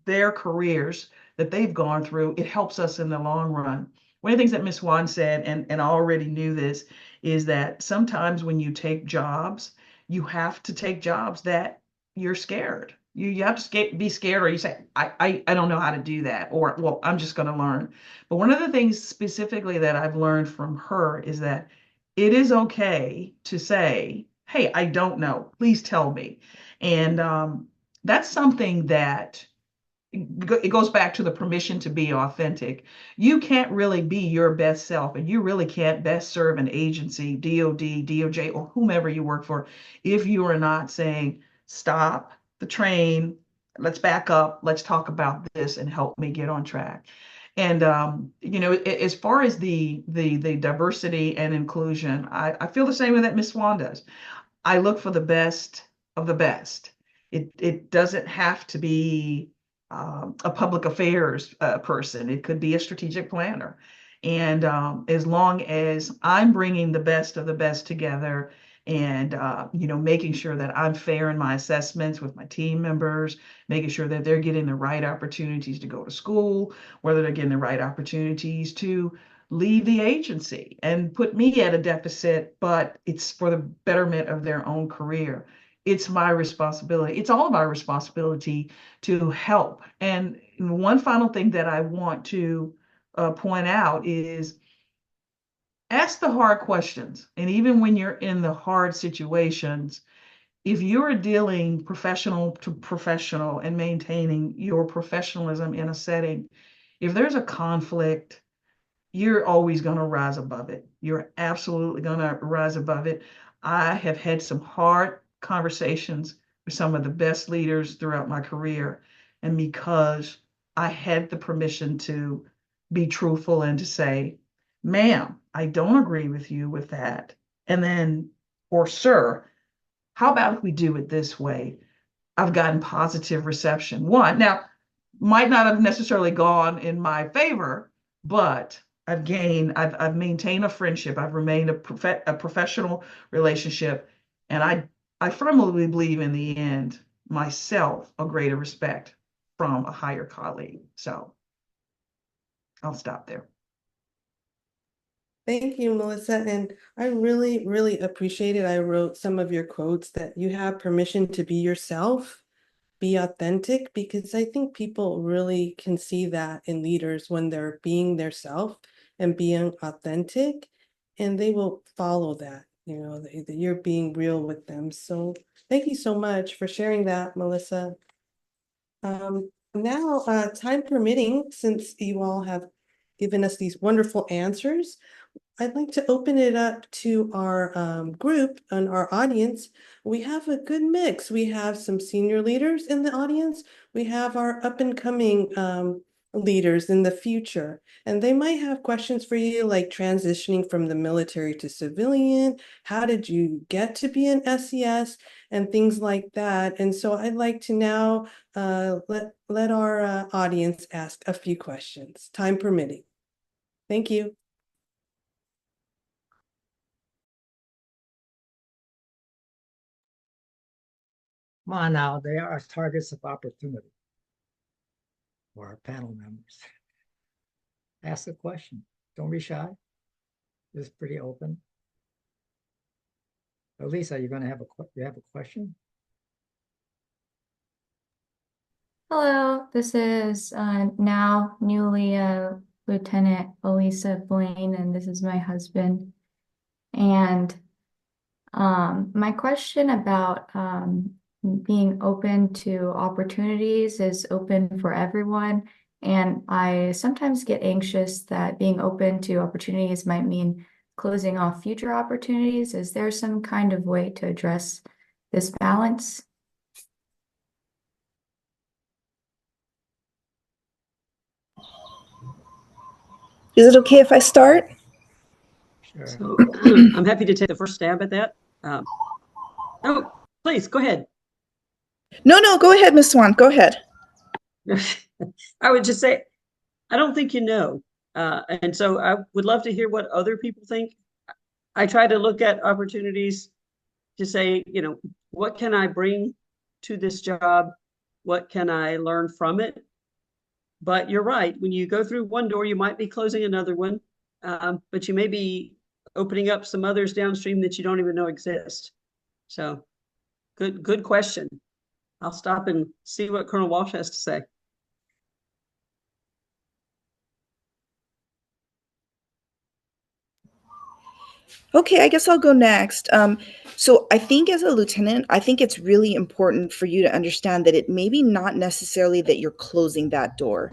their careers that they've gone through, it helps us in the long run. One of the things that Ms. Swan said, and I already knew this, is that sometimes when you take jobs, you have to take jobs that you're scared. You have to be scared, or you say, I don't know how to do that, or, well, I'm just going to learn. But one of the things specifically that I've learned from her is that it is okay to say, hey, I don't know, please tell me. And that's something that it goes back to the permission to be authentic. You can't really be your best self, and you really can't best serve an agency, DOD, DOJ, or whomever you work for, if you are not saying, stop the train, let's back up, let's talk about this and help me get on track. And as far as the diversity and inclusion, I feel the same way that Ms. Swan does. I look for the best of the best. It doesn't have to be a public affairs person. It could be a strategic planner. And as long as I'm bringing the best of the best together and, making sure that I'm fair in my assessments with my team members, making sure that they're getting the right opportunities to go to school, whether they're getting the right opportunities to leave the agency and put me at a deficit, but it's for the betterment of their own career. It's my responsibility. It's all of our responsibility to help. And one final thing that I want to point out is ask the hard questions. And even when you're in the hard situations, if you're dealing professional to professional and maintaining your professionalism in a setting, if there's a conflict, you're always going to rise above it. You're absolutely going to rise above it. I have had some hard conversations with some of the best leaders throughout my career. And because I had the permission to be truthful and to say, ma'am, I don't agree with you with that. And then, or sir, how about if we do it this way? I've gotten positive reception. One, now, might not have necessarily gone in my favor, but I've maintained a friendship. I've remained a professional relationship. And I firmly believe in the end, myself, a greater respect from a higher colleague. So I'll stop there. Thank you, Melissa. And I really, really appreciate it. I wrote some of your quotes that you have permission to be yourself, be authentic, because I think people really can see that in leaders when they're being their self and being authentic, and they will follow that, that you're being real with them. So thank you so much for sharing that, Melissa. Now, time permitting, since you all have given us these wonderful answers, I'd like to open it up to our group and our audience. We have a good mix. We have some senior leaders in the audience. We have our up and coming leaders in the future, and they might have questions for you, like transitioning from the military to civilian. How did you get to be an SES and things like that? And so I'd like to now let our audience ask a few questions, time permitting. Thank you. Come on now, they are targets of opportunity for our panel members. Ask a question. Don't be shy. It's pretty open. Lisa, you have a question? Hello, this is now newly Lieutenant Elisa Blaine, and this is my husband. And my question about being open to opportunities is open for everyone. And I sometimes get anxious that being open to opportunities might mean closing off future opportunities. Is there some kind of way to address this balance? Is it okay if I start? Sure. So I'm happy to take the first stab at that. Oh, please go ahead. No, go ahead, Ms. Swan. Go ahead. I would just say, I don't think you know. And so I would love to hear what other people think. I try to look at opportunities to say, what can I bring to this job? What can I learn from it? But you're right. When you go through one door, you might be closing another one, but you may be opening up some others downstream that you don't even know exist. So good question. I'll stop and see what Colonel Walsh has to say. Okay, I guess I'll go next. So I think as a lieutenant, I think it's really important for you to understand that it may be not necessarily that you're closing that door.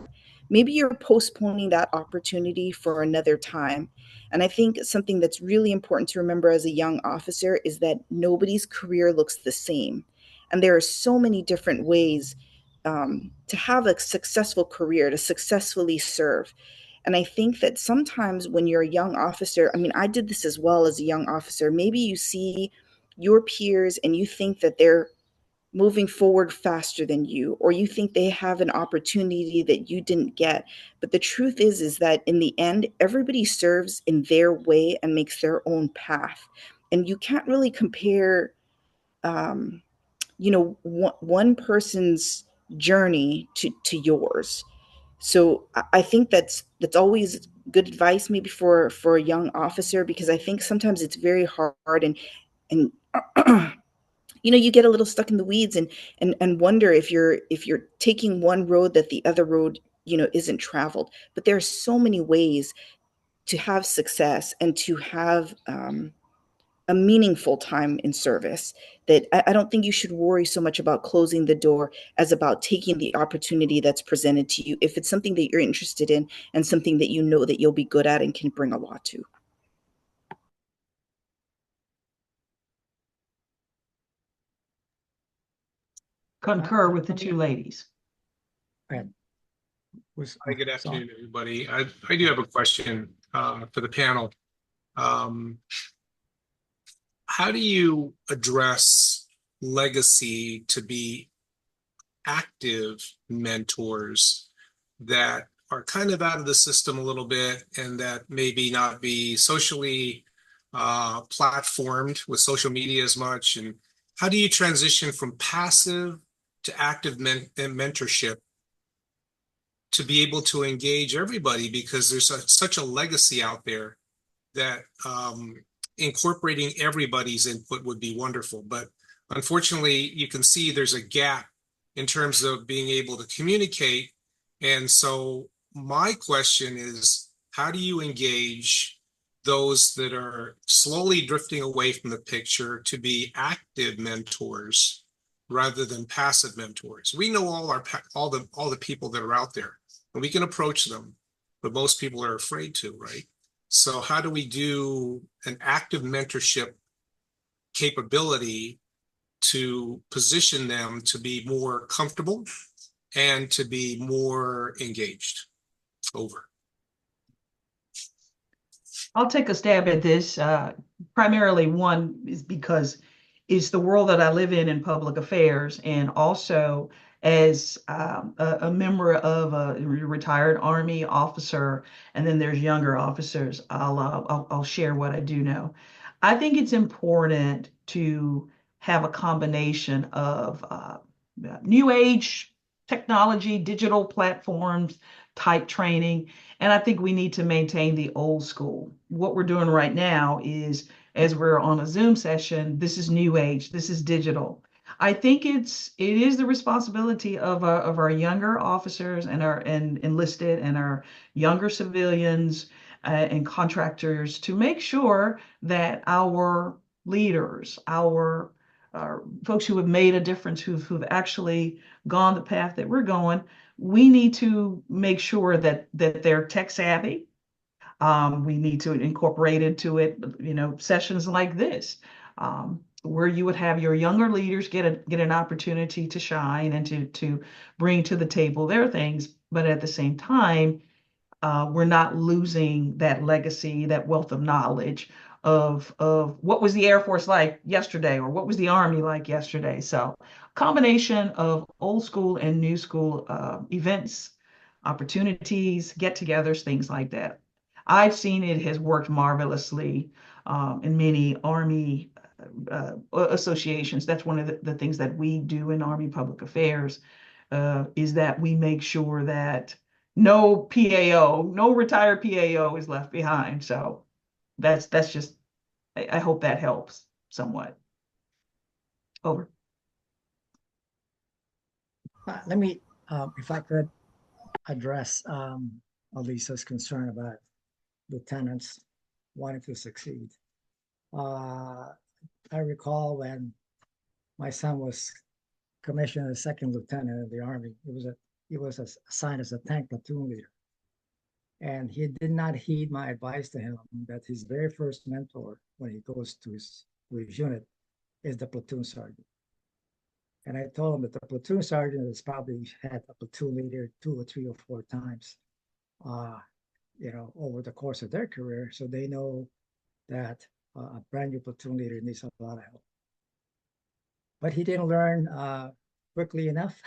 Maybe you're postponing that opportunity for another time. And I think something that's really important to remember as a young officer is that nobody's career looks the same. And there are so many different ways to have a successful career, to successfully serve. And I think that sometimes when you're a young officer, I mean, I did this as well as a young officer. Maybe you see your peers and you think that they're moving forward faster than you, or you think they have an opportunity that you didn't get. But the truth is that in the end, everybody serves in their way and makes their own path. And you can't really compare, um, one person's journey to yours. So I think that's always good advice maybe for a young officer, because I think sometimes it's very hard and you get a little stuck in the weeds and wonder if you're taking one road that the other road isn't traveled. But there are so many ways to have success and to have a meaningful time in service, that I don't think you should worry so much about closing the door as about taking the opportunity that's presented to you if it's something that you're interested in and something that you know that you'll be good at and can bring a lot to. Concur with the two ladies. And who's Hi, good who's on? afternoon, everybody. I do have a question for the panel. How do you address legacy to be active mentors that are kind of out of the system a little bit and that maybe not be socially platformed with social media as much? And how do you transition from passive to active mentorship to be able to engage everybody? Because there's such a legacy out there that incorporating everybody's input would be wonderful. But unfortunately, you can see there's a gap in terms of being able to communicate. And so my question is, how do you engage those that are slowly drifting away from the picture to be active mentors rather than passive mentors? We know all the people that are out there, and we can approach them, but most people are afraid to, right? So how do we do an active mentorship capability to position them to be more comfortable and to be more engaged? Over. I'll take a stab at this. Primarily, one is because it's the world that I live in public affairs, and also as a member of a retired Army officer, and then there's younger officers. I'll share what I do know. I think it's important to have a combination of new age technology, digital platforms, type training. And I think we need to maintain the old school. What we're doing right now is, as we're on a Zoom session, this is new age, this is digital. I think it is the responsibility of our younger officers and our enlisted and our younger civilians and contractors to make sure that our leaders, our folks who have made a difference, who've actually gone the path that we're going, we need to make sure that they're tech savvy. We need to incorporate into it, sessions like this, where you would have your younger leaders get an opportunity to shine and to bring to the table their things, but at the same time, we're not losing that legacy, that wealth of knowledge of what was the Air Force like yesterday, or what was the Army like yesterday. So combination of old school and new school events, opportunities, get-togethers, things like that. I've seen it has worked marvelously in many Army associations. That's one of the things that we do in Army Public Affairs, is that we make sure that no PAO, no retired PAO is left behind. So that's just, I hope that helps somewhat. Over. Let me, if I could address Elisa's concern about lieutenants wanting to succeed. I recall when my son was commissioned as second lieutenant in the Army, he was assigned as a tank platoon leader. And he did not heed my advice to him that his very first mentor when he goes to his unit is the platoon sergeant. And I told him that the platoon sergeant has probably had a platoon leader 2 or 3 or 4 times, uh, over the course of their career. So they know that a brand new platoon leader needs a lot of help. But he didn't learn quickly enough,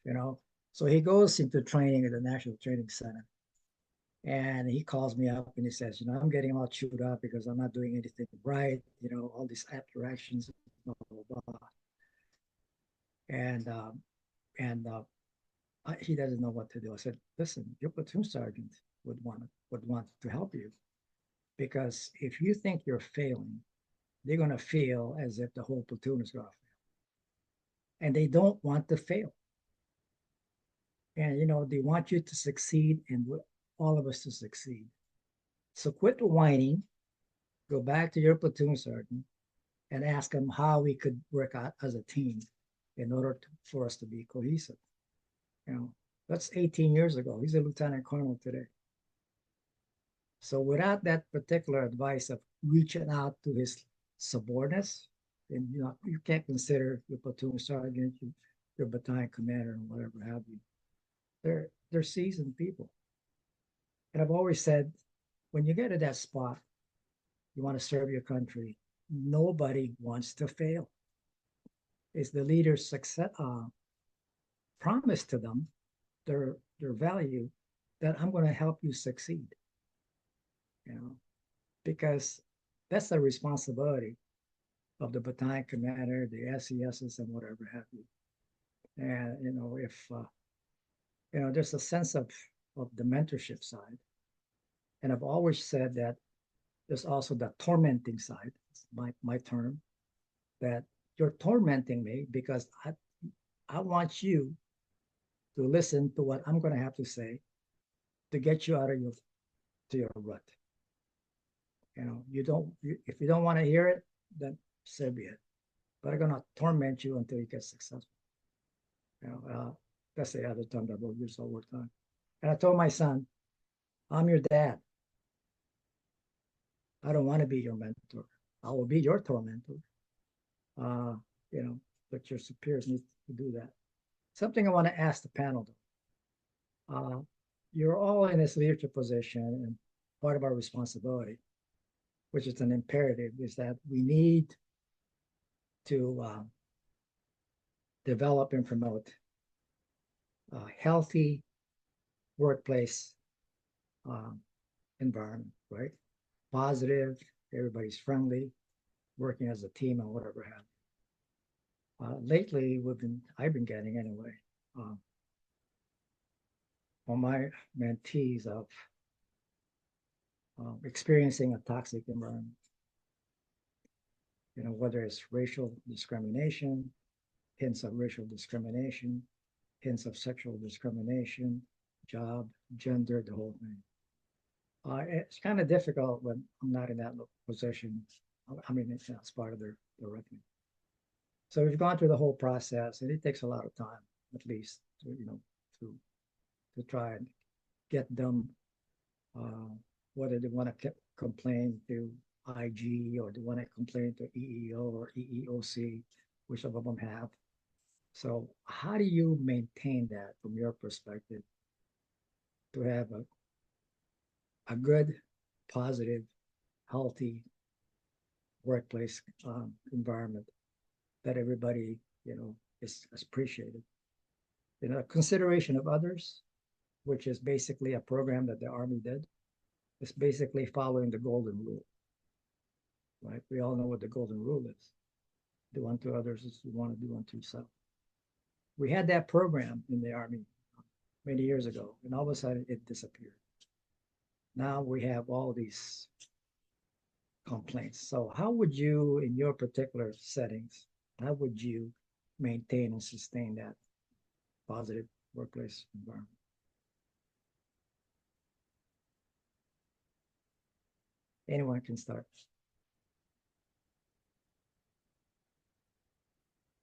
you know. So he goes into training at the National Training Center. And he calls me up and he says, I'm getting all chewed up because I'm not doing anything right, all these interactions, blah, blah, blah. And he doesn't know what to do. I said, listen, your platoon sergeant would want to help you, because if you think you're failing, they're going to feel as if the whole platoon is going to fail. And they don't want to fail. And, they want you to succeed and all of us to succeed. So quit whining, go back to your platoon sergeant and ask him how we could work out as a team in order for us to be cohesive. That's 18 years ago. He's a lieutenant colonel today. So without that particular advice of reaching out to his subordinates, and you can't consider your platoon sergeant, your battalion commander, and whatever have you. They're seasoned people. And I've always said, when you get to that spot, you want to serve your country, nobody wants to fail. It's the leader's success promise to them, their value, that I'm going to help you succeed. Because that's the responsibility of the battalion commander, the SESs, and whatever have you. And if there's a sense of the mentorship side, and I've always said that there's also the tormenting side. It's my term, that you're tormenting me because I want you to listen to what I'm going to have to say to get you out of your rut. If you don't want to hear it, then so be it. But I'm going to torment you until you get successful. That's the other term that we'll use all the time. And I told my son, I'm your dad. I don't want to be your mentor. I will be your tormentor. But your superiors need to do that. Something I want to ask the panel, though. You're all in this leadership position, and part of our responsibility, which is an imperative, is that we need to develop and promote a healthy workplace environment, right? Positive, everybody's friendly, working as a team and whatever have you. Lately, I've been getting anyway, on my mentees of experiencing a toxic environment. Whether it's racial discrimination, hints of racial discrimination, hints of sexual discrimination, job, gender, the whole thing. It's kind of difficult when I'm not in that position. I mean, it's part of their revenue. So we've gone through the whole process, and it takes a lot of time, at least, to try and get them, whether they want to complain to IG or they want to complain to EEO or EEOC, which some of them have. So how do you maintain that from your perspective to have a good, positive, healthy workplace environment that everybody, is appreciated? Consideration of others, which is basically a program that the Army did, is basically following the golden rule. Right? We all know what the golden rule is. Do unto others as you want to do unto yourself. We had that program in the Army many years ago, and all of a sudden it disappeared. Now we have all these complaints. So how would you, in your particular settings, how would you maintain and sustain that positive workplace environment. Anyone can start.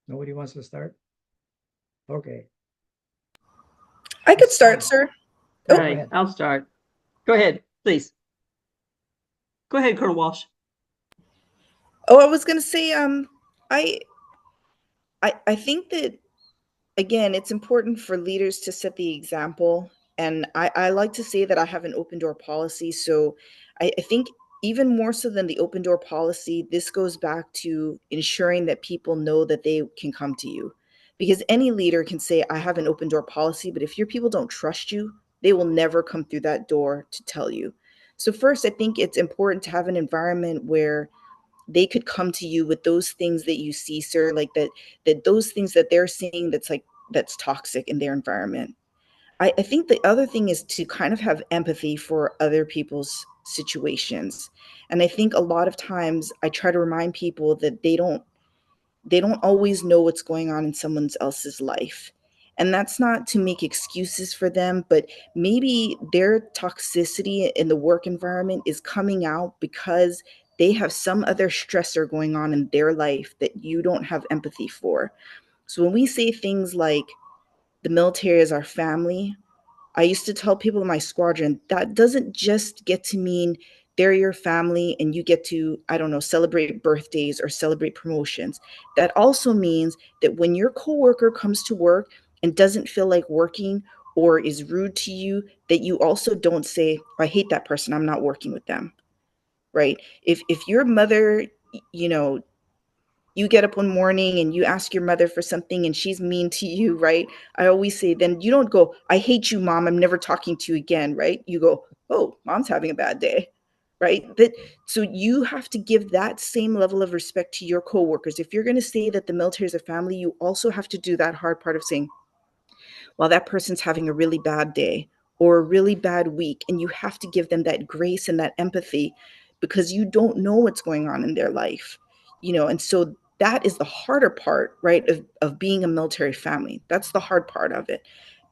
Nobody wants to start? Okay. I could That's start, fine. sir. All Oh. Go right, ahead. I'll start. Go ahead, please. Go ahead, Colonel Walsh. Oh, I was gonna say, I I think that again, it's important for leaders to set the example. And I like to say that I have an open door policy. So I think even more so than the open door policy, this goes back to ensuring that people know that they can come to you. Because any leader can say, I have an open door policy, but if your people don't trust you, they will never come through that door to tell you. So, first, I think it's important to have an environment where they could come to you with those things that you see, sir, like that those things that they're seeing that's toxic in their environment. I think the other thing is to kind of have empathy for other people's situations. And I think a lot of times I try to remind people that they don't always know what's going on in someone else's life. And that's not to make excuses for them, but maybe their toxicity in the work environment is coming out because they have some other stressor going on in their life that you don't have empathy for. So when we say things like the military is our family, I used to tell people in my squadron that doesn't just get to mean they're your family and you get to, I don't know, celebrate birthdays or celebrate promotions. That also means that when your coworker comes to work and doesn't feel like working or is rude to you, that you also don't say, I hate that person, I'm not working with them. Right? If your mother, you know, you get up one morning and you ask your mother for something and she's mean to you, right? I always say, then you don't go, I hate you, mom, I'm never talking to you again, right? You go, oh, mom's having a bad day, right? So you have to give that same level of respect to your coworkers. If you're going to say that the military is a family, you also have to do that hard part of saying, while that person's having a really bad day or a really bad week, and you have to give them that grace and that empathy because you don't know what's going on in their life, and so that is the harder part, right, of being a military family. That's the hard part of it.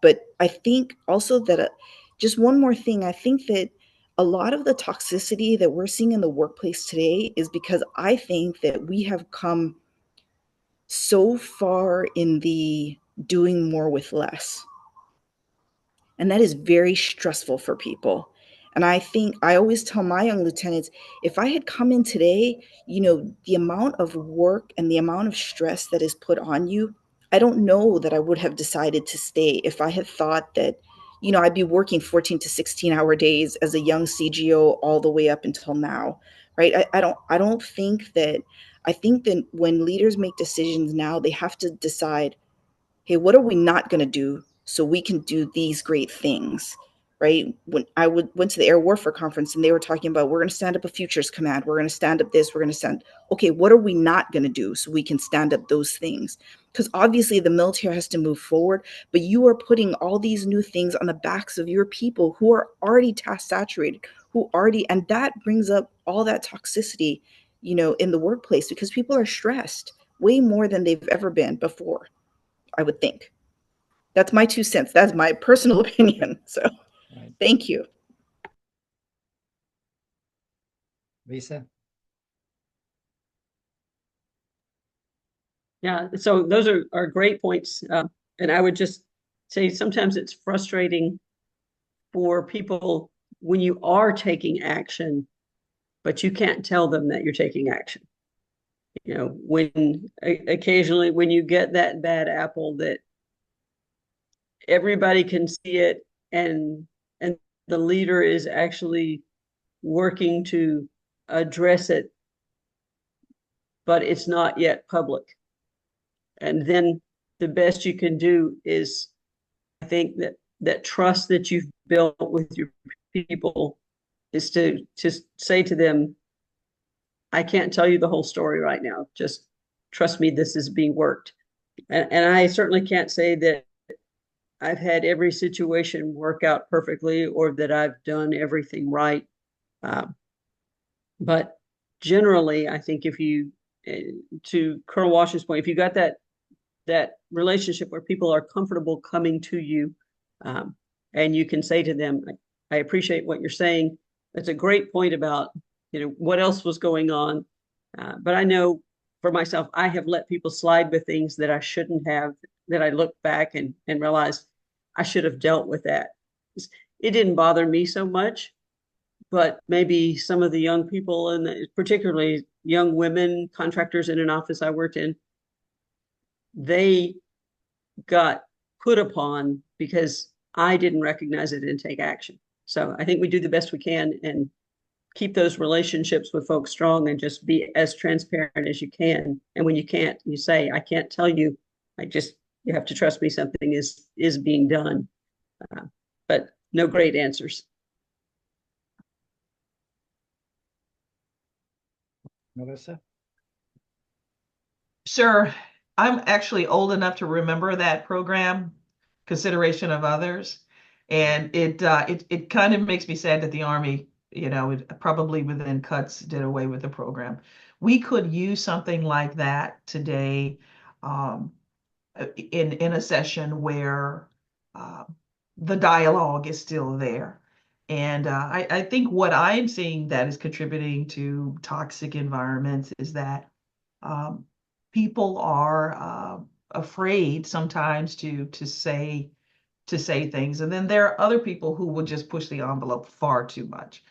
But I think also that just one more thing, I think that a lot of the toxicity that we're seeing in the workplace today is because I think that we have come so far in the doing more with less. And that is very stressful for people. And I think I always tell my young lieutenants, if I had come in today, the amount of work and the amount of stress that is put on you, I don't know that I would have decided to stay if I had thought that, I'd be working 14 to 16-hour days as a young CGO all the way up until now. Right. I don't think that I think that when leaders make decisions now, they have to decide, hey, what are we not going to do so we can do these great things, right? When I went to the Air Warfare Conference and they were talking about, we're going to stand up a futures command, we're going to stand up this, we're going to stand, okay, what are we not going to do so we can stand up those things? Because obviously the military has to move forward, but you are putting all these new things on the backs of your people who are already task saturated, and that brings up all that toxicity, in the workplace because people are stressed way more than they've ever been before. I would think. That's my 2 cents. That's my personal opinion. So Right. thank you. Lisa? Yeah, so those are great points. And I would just say sometimes it's frustrating for people when you are taking action, but you can't tell them that you're taking action. When occasionally when you get that bad apple that everybody can see it and the leader is actually working to address it, but it's not yet public. And then the best you can do is, I think that trust that you've built with your people is to say to them, I can't tell you the whole story right now. Just trust me, this is being worked. And I certainly can't say that I've had every situation work out perfectly or that I've done everything right. But generally, I think if you, to Colonel Walsh's point, if you got that that relationship where people are comfortable coming to you, and you can say to them, I appreciate what you're saying. That's a great point about, what else was going on. But I know for myself, I have let people slide with things that I shouldn't have, that I look back and realized I should have dealt with that. It didn't bother me so much, but maybe some of the young people, and particularly young women contractors in an office I worked in, they got put upon because I didn't recognize it and take action. So I think we do the best we can and keep those relationships with folks strong and just be as transparent as you can. And when you can't, you say, I can't tell you. You have to trust me, something is being done. But no great answers. Melissa? Sir, I'm actually old enough to remember that program, Consideration of Others. And it kind of makes me sad that the Army, it probably within cuts did away with the program. We could use something like that today, in a session where the dialogue is still there. And I think what I'm seeing that is contributing to toxic environments is that people are afraid sometimes to say things, and then there are other people who will just push the envelope far too much.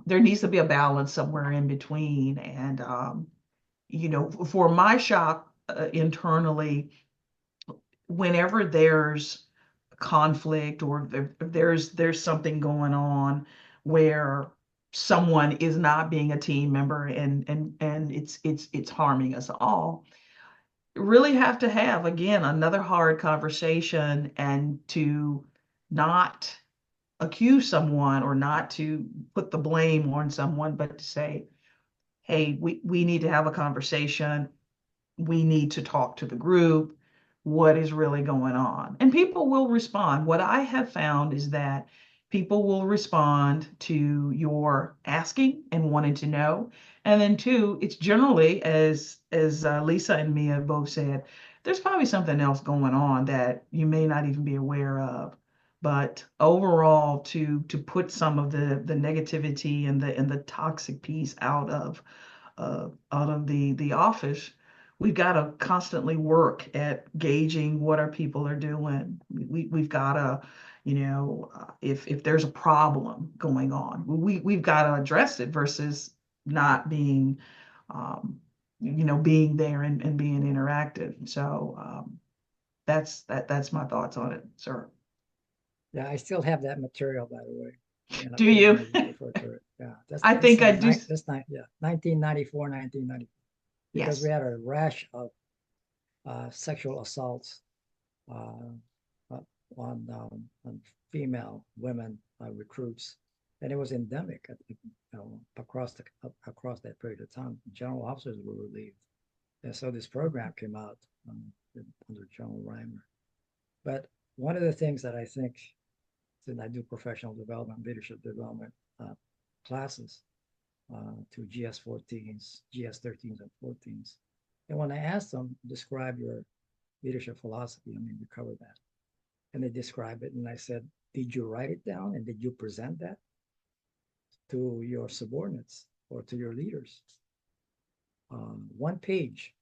There needs to be a balance somewhere in between, and for my shop internally, whenever there's conflict or there's something going on where someone is not being a team member and it's harming us all, really have to have again another hard conversation, and to not accuse someone or not to put the blame on someone, but to say, hey, we need to have a conversation. We need to talk to the group. What is really going on? And people will respond. What I have found is that people will respond to your asking and wanting to know. And then two, it's generally, as Lisa and Mia both said, there's probably something else going on that you may not even be aware of. But overall, to put some of the negativity and the toxic piece out of the office, we've got to constantly work at gauging what our people are doing. We've got to, if there's a problem going on, we've got to address it versus not being, being there and being interactive. So that's my thoughts on it, sir. Yeah, I still have that material, by the way. Do you? Refer to it. Yeah, I think I do. That's 1994, 1990. Because Yes. we had a rash of sexual assaults on female women recruits, and it was endemic. I think, across that period of time. General officers were relieved, and so this program came out under General Reimer. But one of the things that I think, since I do professional development, leadership development classes to GS-14s, GS-13s, and 14s, and when I asked them, describe your leadership philosophy, we covered that, and they describe it, and I said, did you write it down and did you present that to your subordinates or to your leaders? One page,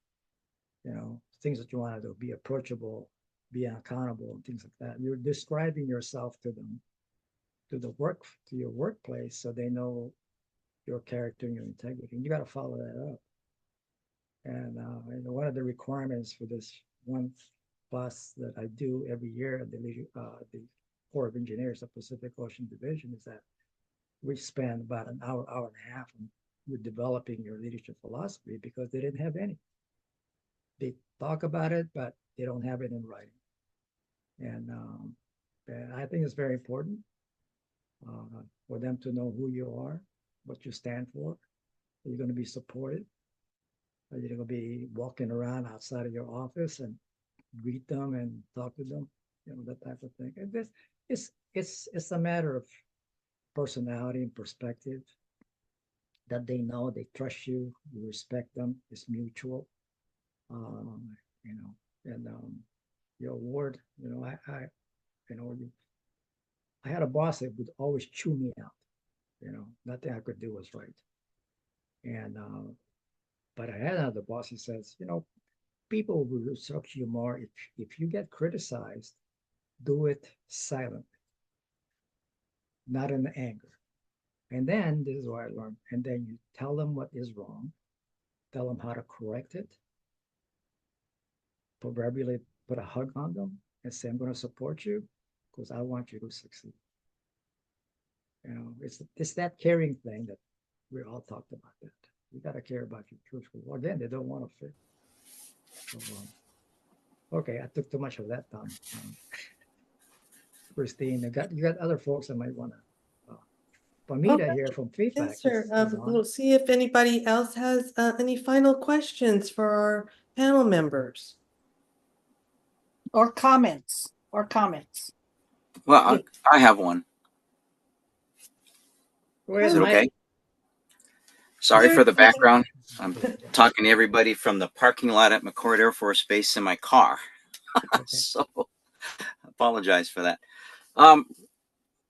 things that you want to do, be approachable, be accountable, and things like that. You're describing yourself to them, to your workplace, so they know your character and your integrity. And you got to follow that up. And one of the requirements for this one class that I do every year at the Corps of Engineers of Pacific Ocean Division is that we spend about an hour and a half with developing your leadership philosophy, because they didn't have any. They talk about it, but they don't have it in writing. And I think it's very important for them to know who you are, what you stand for. You're going to be supported. You're going to be walking around outside of your office and greet them and talk to them, that type of thing. And it's a matter of personality and perspective, that they know they trust you, you respect them, it's mutual. And your award, you know, I had a boss that would always chew me out. Nothing I could do was right. And but I had another boss. He says, people will respect you more if you get criticized, do it silently, not in anger. And then this is what I learned. And then you tell them what is wrong, tell them how to correct it, proverbially put a hug on them and say, I'm going to support you because I want you to succeed. It's that caring thing that we all talked about that. You got to care about your troops. Well, again, they don't want to fit. So, okay, I took too much of that time. Christine, you got other folks that might want to. Bonita here from FIFAC. Yes, sir. is on. We'll see if anybody else has any final questions for our panel members. Or comments. Well, I have one. Go ahead, Is it Mike. okay? Sorry Sure. for the background. I'm talking to everybody from the parking lot at McCord Air Force Base in my car. Okay. So I apologize for that.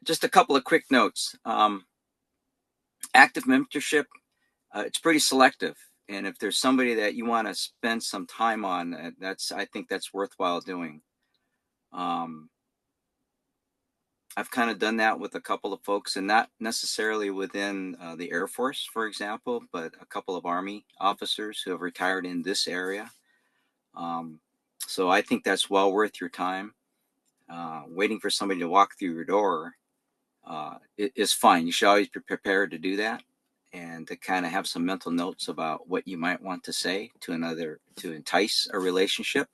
Just a couple of quick notes. Active mentorship, it's pretty selective. And if there's somebody that you want to spend some time on, I think that's worthwhile doing. I've kind of done that with a couple of folks, and not necessarily within the Air Force, for example, but a couple of Army officers who have retired in this area. So I think that's well worth your time. Waiting for somebody to walk through your door is fine. You should always be prepared to do that and to kind of have some mental notes about what you might want to say to another to entice a relationship.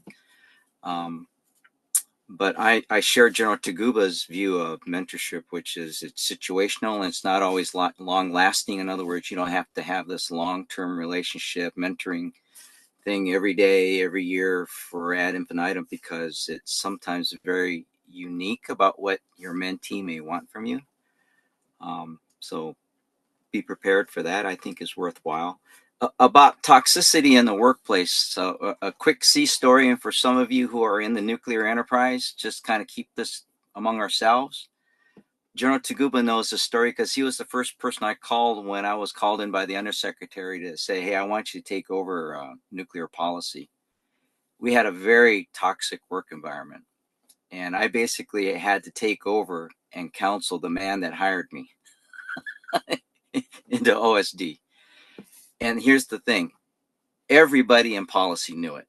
But I share General Taguba's view of mentorship, which is it's situational and it's not always long lasting. In other words, you don't have to have this long-term relationship mentoring thing every day, every year for ad infinitum, because it's sometimes very unique about what your mentee may want from you. So be prepared for that, I think is worthwhile. About toxicity in the workplace. So a quick C story, and for some of you who are in the nuclear enterprise, just kind of keep this among ourselves. General Taguba knows the story because he was the first person I called when I was called in by the undersecretary to say, hey, I want you to take over nuclear policy. We had a very toxic work environment, and I basically had to take over and counsel the man that hired me into OSD. And here's the thing. Everybody in policy knew it.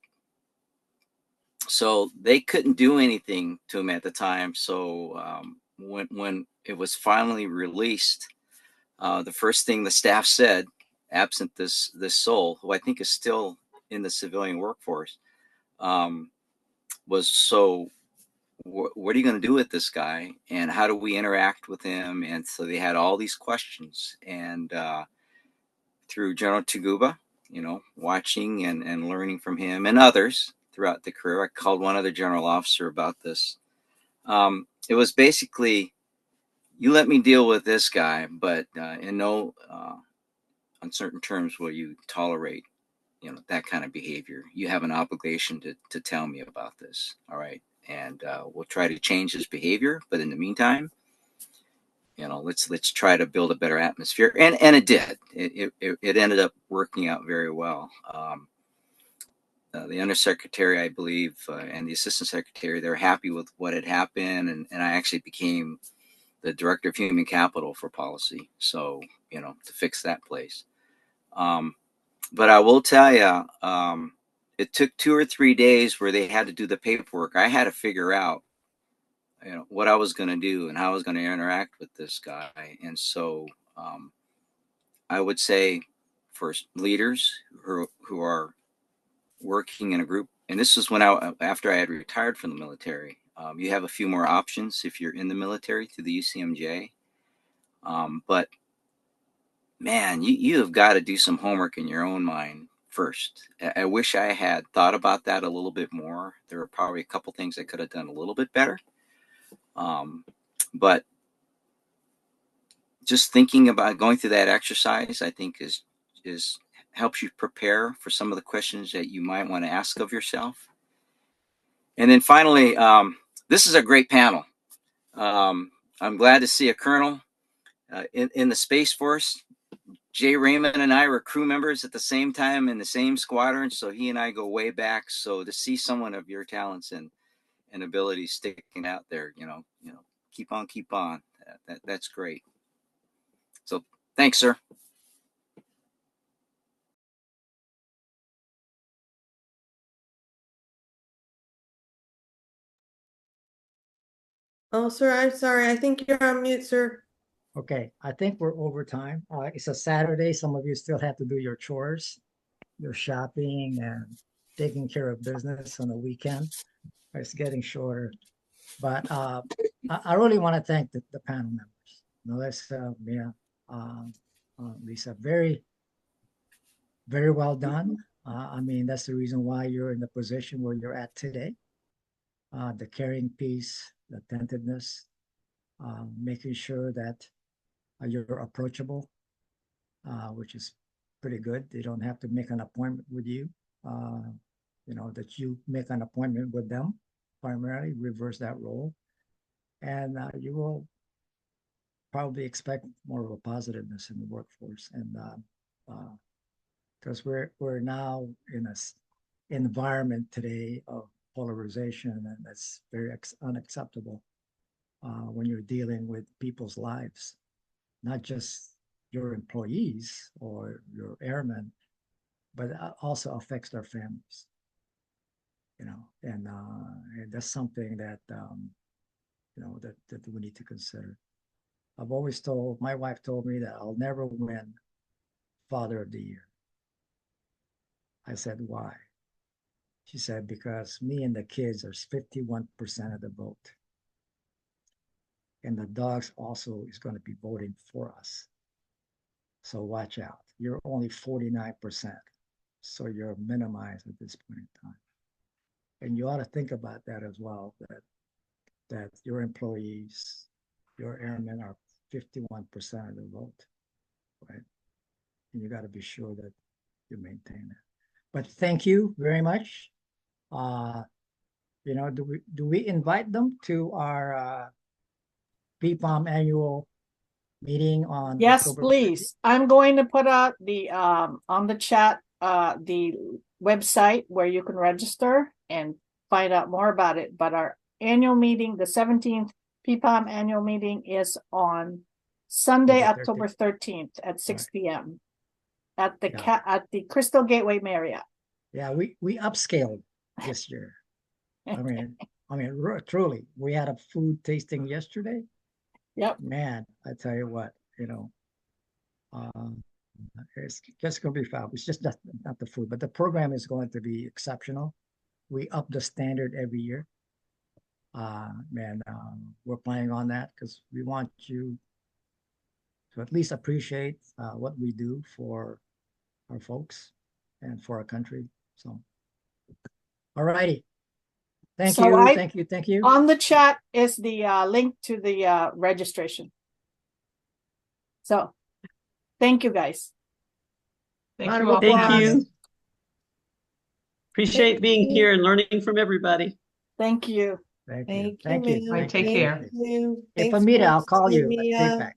So they couldn't do anything to him at the time. So when it was finally released, the first thing the staff said, absent this soul, who I think is still in the civilian workforce, was, so what are you going to do with this guy? And how do we interact with him? And so they had all these questions. And through General Taguba, watching and learning from him and others throughout the career. I called one other general officer about this. It was basically, you let me deal with this guy, but in no uncertain terms will you tolerate, that kind of behavior. You have an obligation to tell me about this. All right. And we'll try to change his behavior. But in the meantime, let's try to build a better atmosphere. And it did. It ended up working out very well. The undersecretary, I believe, and the assistant secretary, they're happy with what had happened. And I actually became the director of human capital for policy. So, to fix that place. But I will tell you, it took 2 or 3 days where they had to do the paperwork. I had to figure out, what I was going to do and how I was going to interact with this guy. And so I would say for leaders who are working in a group, and this is after I had retired from the military, you have a few more options if you're in the military through the UCMJ. But man, you have got to do some homework in your own mind first. I wish I had thought about that a little bit more. There were probably a couple things I could have done a little bit better. But just thinking about going through that exercise, I think is helps you prepare for some of the questions that you might want to ask of yourself. And then finally, this is a great panel. I'm glad to see a colonel in the Space Force. Jay Raymond and I were crew members at the same time in the same squadron, so he and I go way back. So to see someone of your talents and abilities sticking out there, keep on. That's great. So thanks, sir. Oh, sir, I'm sorry. I think you're on mute, sir. Okay, I think we're over time. It's a Saturday. Some of you still have to do your chores, your shopping and taking care of business on the weekend. It's getting shorter. But I really want to thank the panel members. Melissa, Mia, Lisa, very, very well done. I mean, that's the reason why you're in the position where you're at today. The caring piece, the attentiveness, making sure that you're approachable, which is pretty good. They don't have to make an appointment with you, that you make an appointment with them, primarily reverse that role. And you will probably expect more of a positiveness in the workforce. And because we're now in an environment today of polarization, and that's very unacceptable when you're dealing with people's lives, not just your employees or your airmen, but it also affects their families. And that's something that that we need to consider. I've always told, my wife told me that I'll never win Father of the Year. I said, why? She said, because me and the kids are 51% of the vote. And the dogs also is going to be voting for us. So watch out. You're only 49%. So you're minimized at this point in time. And you ought to think about that as well, that your employees, your airmen are 51% of the vote, right? And you got to be sure that you maintain it. But thank you very much. Do we invite them to our PPOM annual meeting on Yes, October please. I'm going to put out the on the chat the website where you can register and find out more about it. But our annual meeting, the 17th PPOM annual meeting, is on Sunday, October 13th at 6 p.m. at the Crystal Gateway Marriott. Yeah, we upscaled this year. I mean, truly, we had a food tasting yesterday. Yep. Man, I tell you what, it's just going to be fab. It's just not the food, but the program is going to be exceptional. We up the standard every year. We're planning on that because we want you to at least appreciate what we do for our folks and for our country. So, all righty. Thank you. On the chat is the link to the registration. So, thank you, guys. Thank you all. Thank you. Appreciate being here and learning from everybody. Thank you. Thank you. Take care. If Amita, I'll call you. Take back.